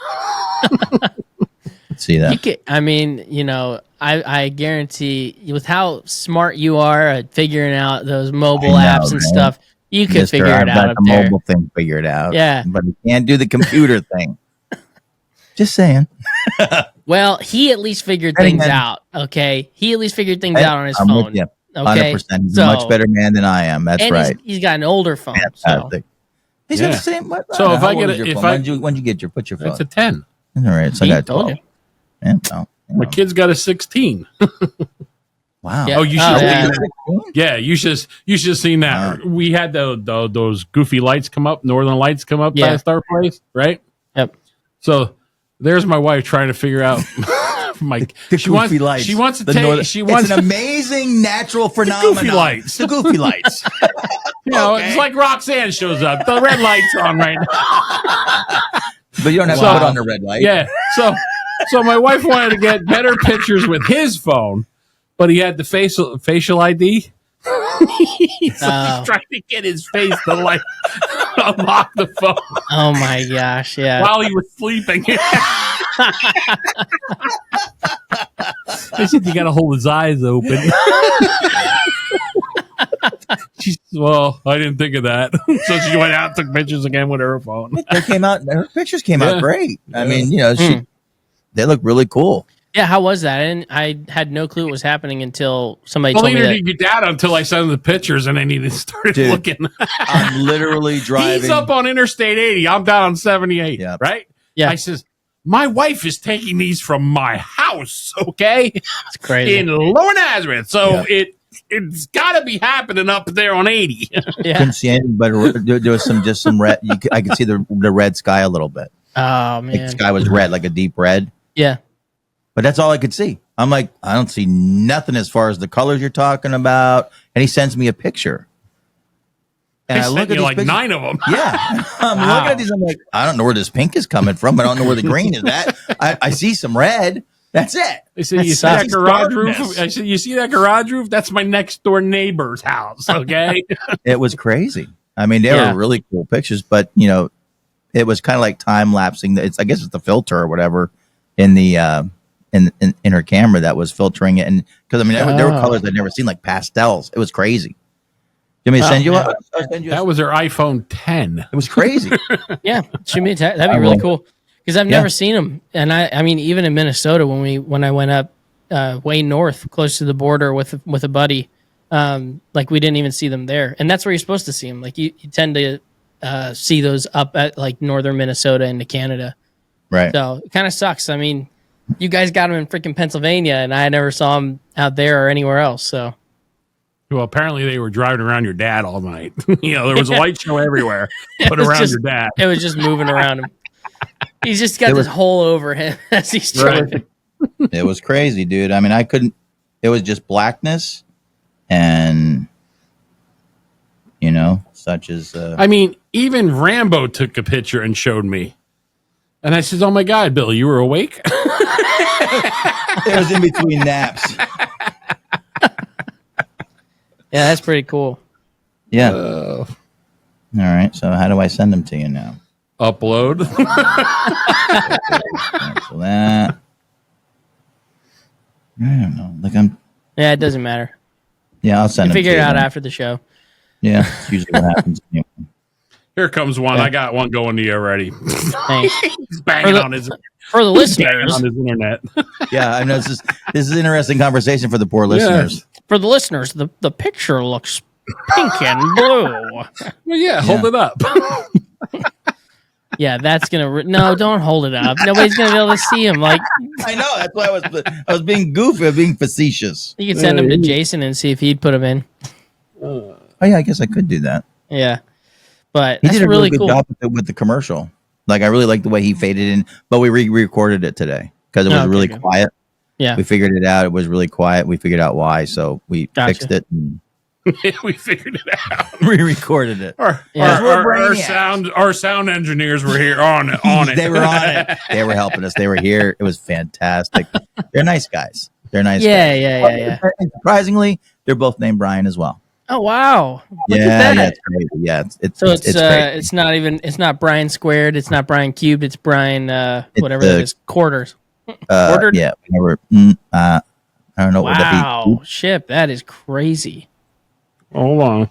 See that?
You can, I guarantee with how smart you are at figuring out those mobile
I know,
apps and
right?
stuff, you could
Mister,
figure
I've
it
got
out up
the
there.
mobile thing figured out.
Yeah.
But he can't do the computer thing. Just saying.
Well, he at least figured
Hey,
things
man.
out. Okay, he at least figured things
Hey,
out on his
I'm
phone.
with you.
Okay,
100%. He's a much better man than I am. That's
and
right.
he's got an older phone. So.
Fantastic. He's got
Yeah.
the same.
So if
how
I
old
get
is
it-
your
if
phone?
I-
When'd you get put your phone?
It's a 10.
All right, so I
See,
got
told
12.
you.
Yeah, no.
My kid's got a 16.
Wow.
Yeah.
Oh, you should.
Oh,
have
yeah.
Yeah, you should have seen that. We had those goofy lights come up, northern lights come up past our place, right?
Yep.
So there's my wife trying to figure out
The goofy lights.
She wants to
The
take.
northern-
She wants
It's an amazing natural phenomenon.
goofy lights.
The goofy lights.
It's like Roxanne shows up. The red light's on right now.
But you don't have
So-
to put on the red light.
Yeah. So my wife wanted to get better pictures with his phone, but he had the facial ID. He's trying to get his face to like unlock the phone
Oh my gosh! Yeah.
while he was sleeping. I said you got to hold his eyes open. She said, well, I didn't think of that. So she went out and took pictures again with her phone.
Her pictures came out
Yeah.
great. I mean, they look really cool.
Yeah. How was that? I had no clue what was happening until somebody
Well,
told me
neither
that.
did your dad until I sent him the pictures, and then he just started
Dude,
looking.
I'm literally driving.
He's up on Interstate 80. I'm down on 78.
Yep.
Right?
Yeah.
I says, my wife is taking these from my house, okay?
It's crazy.
In Lower Nazareth. So it's got to be happening up there on 80.
Yeah.
Couldn't see anything, but there was some red. I could see the red sky a little bit.
Oh
Like the
man.
sky was red, like a deep red.
Yeah.
But that's all I could see. I'm like, I don't see nothing as far as the colors you're talking about. And he sends me a picture. And
I
I
sent
look at
you
these
like
pictures.
9 of them.
Yeah. I'm
Wow.
looking at these. I'm like, I don't know where this pink is coming from. I don't know where the green is at. I see some red. That's it.
I said, you see
sucks.
that garage roof?
Darkness.
I said, you see that garage roof? That's my next door neighbor's house. Okay.
It was crazy. I mean, they
Yeah.
were really cool pictures, but it was kind of like time lapsing. I guess it's the filter or whatever in the in her camera that was filtering it. And because I mean, there were colors I'd never seen, like pastels. It was crazy. You want me to send you
man.
one? I'll send you
That was her iPhone 10.
it was crazy.
Yeah. Shoot me a text. That'd be really cool. Because I've never seen them. And I mean, even in Minnesota, when I went up way north, close to the border with a buddy, like we didn't even see them there. And that's where you're supposed to see them. Like you tend to see those up at like northern Minnesota into Canada.
Right.
So it kind of sucks. I mean, you guys got them in freaking Pennsylvania, and I never saw them out there or anywhere else. So
Well, apparently they were driving around your dad all night. There was a light show everywhere, but
was
around
just-
your dad.
it was just moving around him. He's just got this hole over him as he's driving.
It was crazy, dude. I mean, I couldn't. It was just blackness, and such as.
I mean, even Rambo took a picture and showed me. And I said, oh my God, Bill, you were awake?
It was in between naps.
Yeah, that's pretty cool.
Yeah. All right. So how do I send them to you now?
Upload.
Cancel that. I don't know. Like
Yeah, it doesn't matter.
I'll send
You
them.
figure
to
it
you
out
then.
after the show.
Yeah, it's usually what happens.
Here comes one.
Yeah.
I got one going to you already.
Thanks.
He's banging on his
For the listeners,
on his internet.
Yeah, I know this is an interesting conversation for the poor listeners.
the picture looks pink and blue.
Well, yeah, hold it up.
Yeah, that's gonna. No, don't hold it up. Nobody's gonna be able to see him. Like
I know. That's why I was being goofy, I was being facetious.
you could send him to Jason and see if he'd put him in.
Oh yeah, I guess I could do that.
Yeah, but
He
that's
did a
really
good
cool.
job with the commercial. Like I really like the way he faded in, but we re-recorded it today because it was
Okay,
really
good.
quiet.
Yeah,
We figured it out. It was really quiet. We figured out why, so we
Gotcha.
fixed it and
We figured it out.
re-recorded it.
Yeah.
Our sound engineers were here on it.
They were on it. They were helping us. They were here. It was fantastic. They're nice guys. They're nice.
Yeah,
guys.
yeah.
And surprisingly, they're both named Brian as well.
Oh wow! Look
yeah,
at that.
yeah, it's crazy. Yeah,
So it's
crazy.
it's not Brian squared. It's not Brian cubed. It's Brian whatever that is quarters. Quartered?
Yeah, whenever, I don't know what would that be.
Wow, ship that is crazy.
Hold on.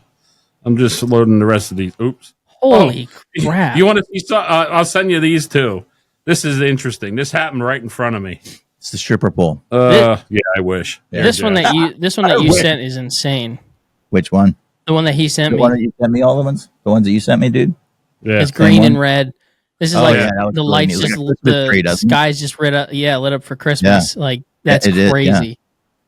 I'm just loading the rest of these. Oops.
Holy crap!
You want to see? I'll send you these too. This is interesting. This happened right in front of me.
It's the stripper pole.
Yeah, I wish.
this one that you sent is insane.
Which one?
The one that he sent
The
me
one that you sent me, all the ones? The ones that you sent me, dude?
Yeah.
is green
one?
and red. This is
Oh,
like
yeah, that was
the
really
lights
neat.
just
Like a Christmas tree,
the
doesn't it?
skies just lit up for Christmas. Like that's
it is,
crazy.
yeah.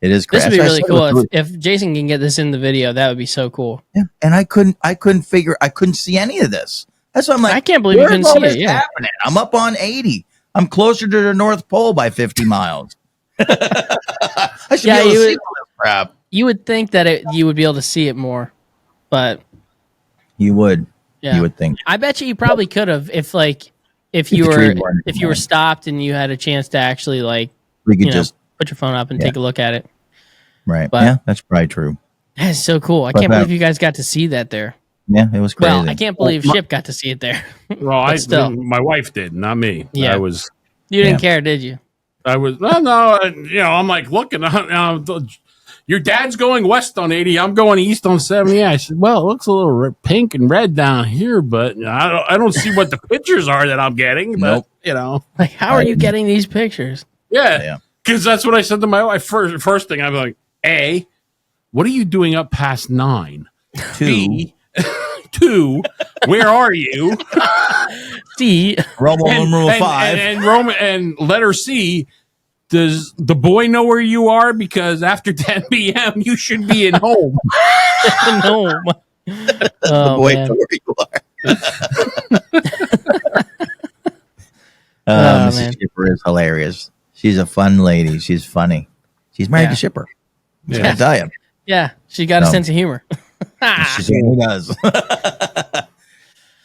It is
This
crazy.
would be
That's why I
really
said it
cool
was
if Jason can get this in the video. That would be so cool.
yeah. And I couldn't see any of this. That's why I'm like,
I can't believe you
where's
couldn't
all
see
this
it. Yeah,
happening? I'm up on 80. I'm closer to the North Pole by 50 miles. I should
Yeah,
be able to
you
see
would-
all this crap.
you would think that you would be able to see it more, but
You would.
yeah,
You would think.
I bet you probably could have if you
the
were
trees weren't
if you were stopped and you had a chance to actually
We could
you know,
just
put your phone up and
Yeah.
take a look at it.
right.
but-
Yeah, that's probably true.
That's so cool. I
But
can't
that-
believe you guys got to see that there.
Yeah, it was crazy.
Well, I can't believe Ship got to see it there.
Well,
still.
my wife did, not me.
Yeah.
I was.
You didn't
Yeah.
care, did you?
No. I'm like looking. Your dad's going west on 80. I'm going east on 70. I said, well, it looks a little pink and red down here, but I don't see what the pictures are that I'm getting. But
Nope.
Like, how are you getting these pictures?
Yeah.
because that's what I said to my wife. First thing, I'm like, A, what are you doing up past 9? B, 2, where are you?
See,
Roman numeral 5.
and Roman and letter C. Does the boy know where you are? Because after 10 p.m., you should be at home.
no.
the
Oh,
boy
man.
know where you are. Mrs.
man.
Shipper is hilarious. She's a fun lady. She's funny. She's married
Yeah.
to Shipper.
Yeah.
I tell you.
Yeah, she got a
No.
sense of humor.
She certainly does.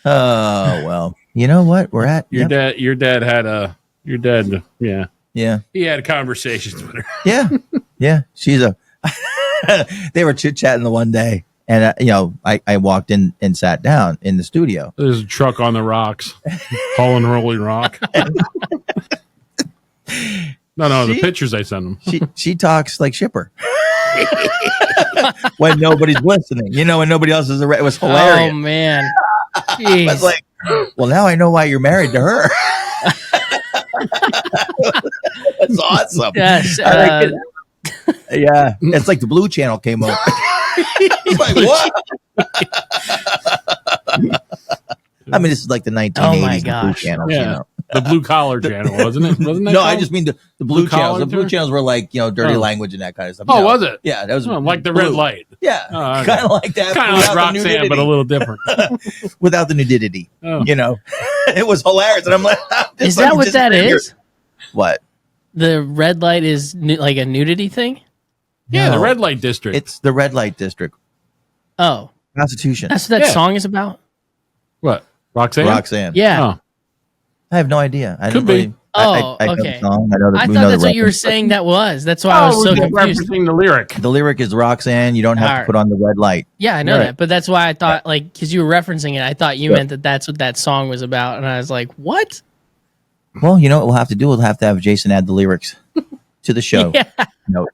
Oh, well. You know what? We're at.
Your
Yep.
dad had your dad. Yeah,
Yeah.
he had conversations with her.
Yeah. Yeah. She's a. They were chit chatting the one day. And, I walked in and sat down in the studio.
There's a truck on the rocks, hauling rolling rock. No, the pictures I sent him.
She talks like Shipper. When nobody's listening. When nobody else is around. It was hilarious.
Oh man.
I
Jeez.
was like, well, now I know why you're married to her. That's awesome.
Yes,
I like it. Yeah. It's like the Blue Channel came over. He's like, what? I mean, this is like the 1980s.
Oh my
the Blue
gosh.
Channels,
Yeah. The blue collar channel, wasn't it? Wasn't that?
No,
called?
I just mean the blue
Blue
channels.
collar
The blue
channel?
channels were like, dirty
Oh.
language and that kind of stuff.
Oh, was it?
Yeah, that was
like the
blue.
red light.
Yeah,
Oh, okay.
kind of like that.
Kind of like Roxanne, but a little different.
without the nudity.
Oh.
It was hilarious, and I'm like,
is that what that is?
What?
The red light is like a nudity thing?
Yeah, the
No.
red light district.
It's the red light district.
Oh,
Constitution.
that's what that
Yeah.
song is about?
What? Roxanne?
Roxanne.
Yeah.
Oh.
I have no idea. I
Could
don't
be.
really,
Oh,
I know
okay.
the song. I know
I
we
thought
know
that's
the
what you were
reference.
saying that was. That's why I was so
we're
confused.
referencing the lyric.
The lyric is Roxanne. You don't have
Alright.
to put on the red light.
Yeah, I know
Right.
that. But that's why I thought, because you were referencing it, I thought you meant that that's what that song was about. And I was like, what?
Well, you know what we'll have to do? We'll have to have Jason add the lyrics to the show.
Yeah.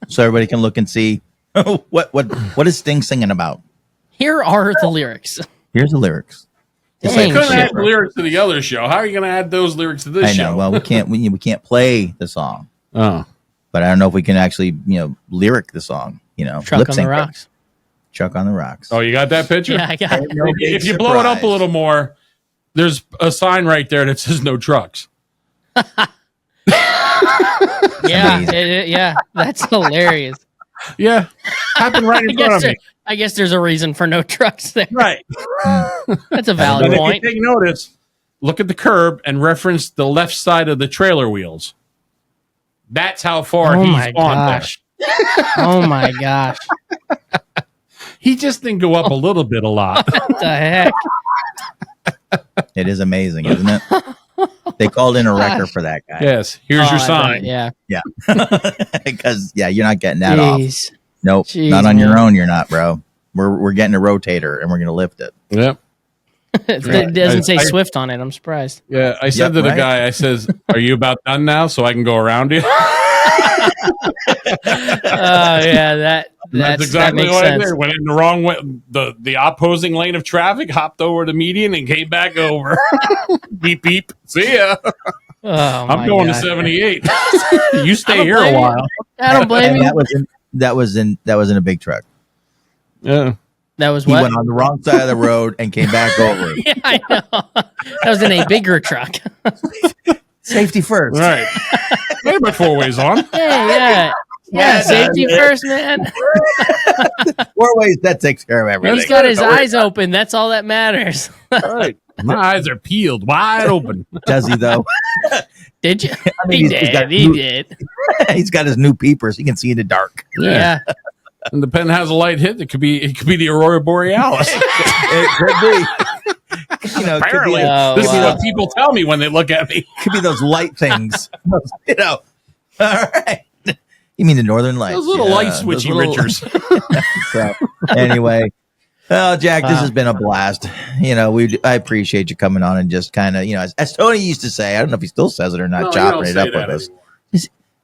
So everybody can look and see what is Sting singing about.
Here are the lyrics.
Here's the lyrics. It's
Dang,
You couldn't add
Shipper.
lyrics to the other show. How are you going to add those lyrics to this
I know.
show?
Well, we can't play the song,
Oh.
but I don't know if we can actually lyric the song.
Truck
lip
on
sync
the
it.
rocks.
Truck on the rocks.
Oh, you got that picture?
Yeah, I got it.
No big
If you blow it up a
surprise.
little more, there's a sign right there that says no trucks.
Yeah,
Amazing.
yeah, that's hilarious.
Yeah. Happened right in front of me.
I guess there's a reason for no trucks there.
Right.
That's a valid
And if
point.
you take notice, look at the curb and reference the left side of the trailer wheels. That's how far
Oh
he's
my
on
gosh. Oh my gosh.
there. He just didn't go up a little bit a lot.
What the heck?
It is amazing, isn't it? They called in a wrecker for that guy.
Yes. Here's
Oh,
your
I bet.
sign.
Yeah.
Because you're not getting that off.
Jeez.
Nope,
Jeez,
not on
man.
your own. You're not, bro. We're getting a rotator and we're gonna lift it.
Yep.
It doesn't say
I-
Swift on it. I'm surprised.
Yeah. I said
Yep,
to the
right.
guy, I says, "Are you about done now so I can go around you?"
Yeah,
That's
that
exactly
makes
what I
sense.
did. Went in the wrong way, the opposing lane of traffic, hopped over the median, and came back over. Beep beep. See ya.
Oh,
I'm
my
going
God.
to 78. You
I
stay
don't
here a
blame you.
while.
I don't blame
And
you.
that was in a big truck.
Yeah.
That was
He
what?
went on the wrong side of the road and came back over.
Yeah, I know. That was in a bigger truck.
Safety first.
Right. Hey, my four ways on.
Yeah. Safety first, man.
4 ways that takes care of everything.
He's got his eyes open. That's all that matters.
All right. My eyes are peeled wide open.
Does he though?
Did you?
mean,
He
he's got
did. He
new-
did.
He's got his new peepers. He can see in the dark.
Yeah.
And depending how the light hit, it could be the Aurora Borealis.
It could be.
Apparently,
Oh,
this is
wow.
what people tell me when they look at me.
Could be those light things. All right. You mean the northern lights?
Those little
Yeah,
light
those
switchy
little-
Richards.
So, anyway, well, Jack, this
Wow.
has been a blast. I appreciate you coming on and just kind of, as Tony used to say, I don't know if he still says it or not,
No, you
chopping
don't
it
say
up with
that
us.
anymore.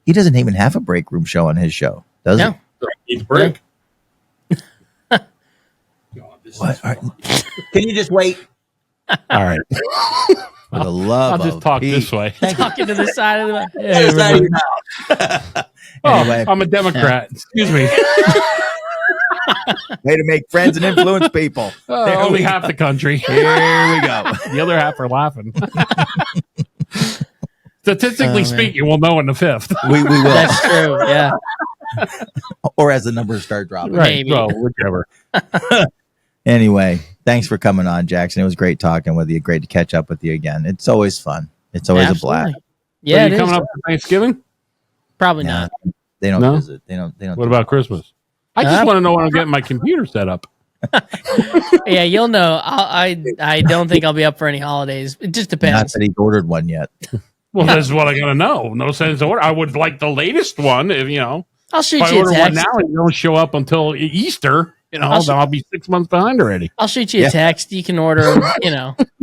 He doesn't even have a break room show on his show, does
No.
he?
Need a break.
What? All right. Can you just wait?
All right.
For the love
I'll just
of
talk
Pete.
this way.
Talking to the side of the.
Other side of your mouth. Anyway,
Oh, I'm a Democrat. Excuse me.
way to make friends and influence people. There
Only
we
half the country.
Here we go.
The other half are laughing. Statistically
man.
speaking, we'll know in the fifth.
We will.
That's true. Yeah.
Or as the numbers start dropping.
Right. Maybe.
Well, whichever.
Anyway, thanks for coming on, Jackson. It was great talking with you. Great to catch up with you again. It's always fun. It's always a blast.
Yeah,
Are
it
you coming
is.
up for Thanksgiving?
Probably
Nah,
not.
they don't
No?
visit. They don't.
What about Christmas? I just want to know when I'm getting my computer set up.
Yeah, you'll know. I don't think I'll be up for any holidays. It just
Not
depends.
that he's ordered one yet.
Well, that's what I gotta know. No sense of order. I would like the latest one. If
I'll shoot
if I
you a
order one
text.
now and you don't show up until Easter, then I'll be 6 months behind already.
I'll shoot you a
Yeah.
text. You can order,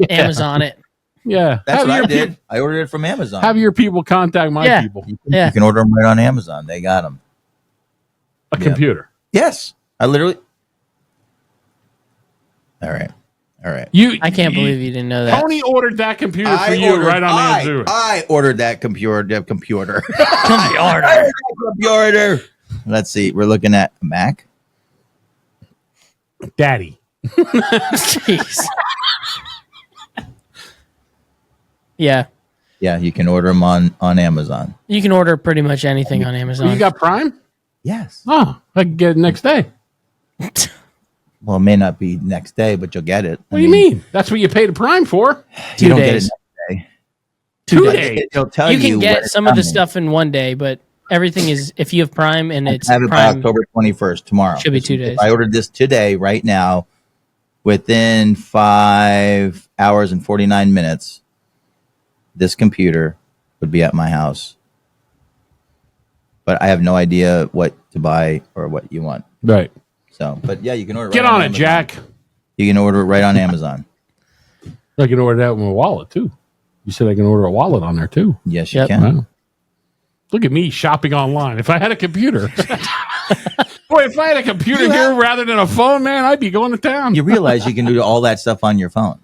Amazon it.
Yeah,
That's
have
what I
your
did.
peop-
I ordered it from Amazon.
have your people contact my
Yeah.
people.
You
Yeah.
can order them right on Amazon. They got them.
A computer.
Yes, I literally. All right.
I can't believe you didn't know that.
Tony ordered that computer for you right on Amazon.
I ordered that computer.
Computer.
Computer. Let's see. We're looking at a Mac.
Daddy.
Jeez. Yeah.
Yeah, you can order them on Amazon.
You can order pretty much anything on Amazon.
You got Prime?
Yes.
Oh, I can get it next day.
Well, it may not be next day, but you'll get it.
What do you mean? That's what you pay the Prime for.
You don't get it
days.
next day.
2 days.
It'll tell
You
you.
can
when
get
it's
some of the
coming.
stuff in one day, but everything is if you have Prime and it's
I have it by
Prime.
October 21st tomorrow.
Should be 2 days.
If I ordered this today, right now, within 5 hours and 49 minutes, this computer would be at my house. But I have no idea what to buy or what you want.
Right.
So, but yeah, you can order.
Get
right
on it,
Amazon.
Jack.
You can order it right on Amazon.
I can order that with my wallet too. You said I can order a wallet on there too.
Yes, you
Yep.
can.
Wow. Look at me shopping online. If I had a computer, boy, if I had a computer here rather than a phone, man, I'd be going to town.
You realize you can do all that stuff on your phone,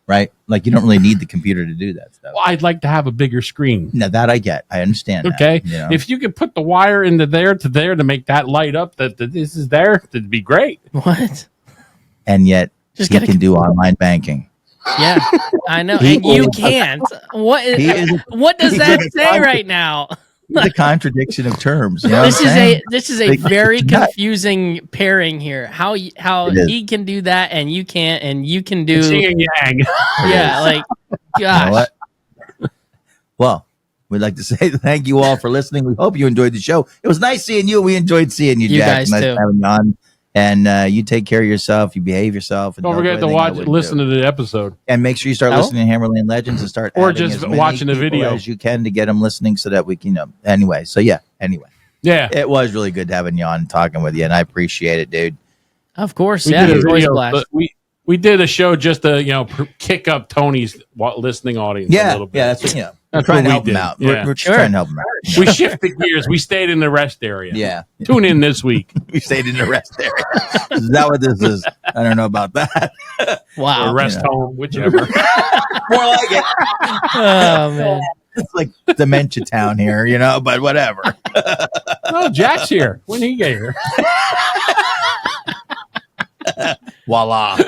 right? Like you don't really need the computer to do that stuff.
Well, I'd like to have a bigger screen.
Now that I get, I understand.
Okay,
that, you know?
if you could put the wire into there to make that light up that this is there, that'd be great.
What?
and yet
Just
he
get a
can do online banking.
Yeah, I know.
He
And you
is-
can't. What
He is-
what does
he's
that
like a
say
contra-
right now?
It's a contradiction of terms. You know
This
what I'm
is
saying?
this is a
Like,
very
it's not-
confusing pairing here. How
It is.
he can do that and you can't, and you can do
Yin and yang.
yeah, like
You know
gosh.
what? Well, we'd like to say thank you all for listening. We hope you enjoyed the show. It was nice seeing you. We enjoyed seeing you,
You
Jack.
guys
Nice
too.
having you on. And you take care of yourself. You behave yourself. And
Don't
do
forget to
everything
watch,
I would
listen
do.
to the episode.
And make sure you start
Oh?
listening to Hammerlane Legends and start
Or
adding
just
as many
watching the
people
video.
as you can to get them listening so that we can, anyway. So yeah, anyway,
Yeah,
it was really good having you on and talking with you. And I appreciate it, dude.
Of course,
we
yeah,
did a
it's always a
video,
blast.
but we did a show just to kick up Tony's listening audience a
Yeah.
little bit.
Yeah. That's, we're
That's
trying to
what we
help them
did.
out.
Yeah.
We're just
Sure.
trying to help them out.
We shifted gears. We stayed in the rest area.
Yeah.
Tune in this week.
We stayed in the rest area. Is that what this is? I don't know about that.
Wow.
Or rest
Yeah.
home, whichever.
More like it.
Oh man.
It's like Dementia Town here, but whatever.
Oh, Jack's here. When he get here?
Voila.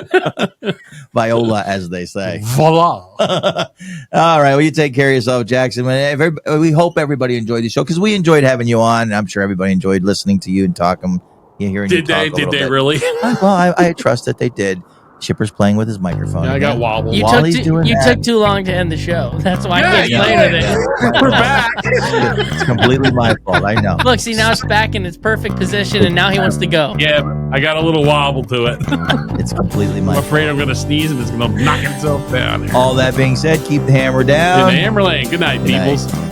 Viola, as they say.
Voila.
All right. Well, you take care of yourself, Jackson. We hope everybody enjoyed the show because we enjoyed having you on. I'm sure everybody enjoyed listening to you and talking. Hearing you
Did
talk
they?
a
Did
little
they
bit.
really?
Well, I trust that they did. Chipper's playing with his microphone.
Yeah, I got
again.
wobbled.
You
While he's
took
doing that-
took too long to end the show. That's why
Yeah,
I kept
you
playing
did.
with it.
We're back.
It's completely my fault. I know.
Look, see now it's back in its perfect position, and now he wants to go.
Yeah, I got a little wobble to it.
It's completely my
I'm
fault.
afraid I'm going to sneeze and it's going to knock itself down.
All that being said, keep the hammer
In
down.
the Hammerlane. Good night,
Good night.
peoples.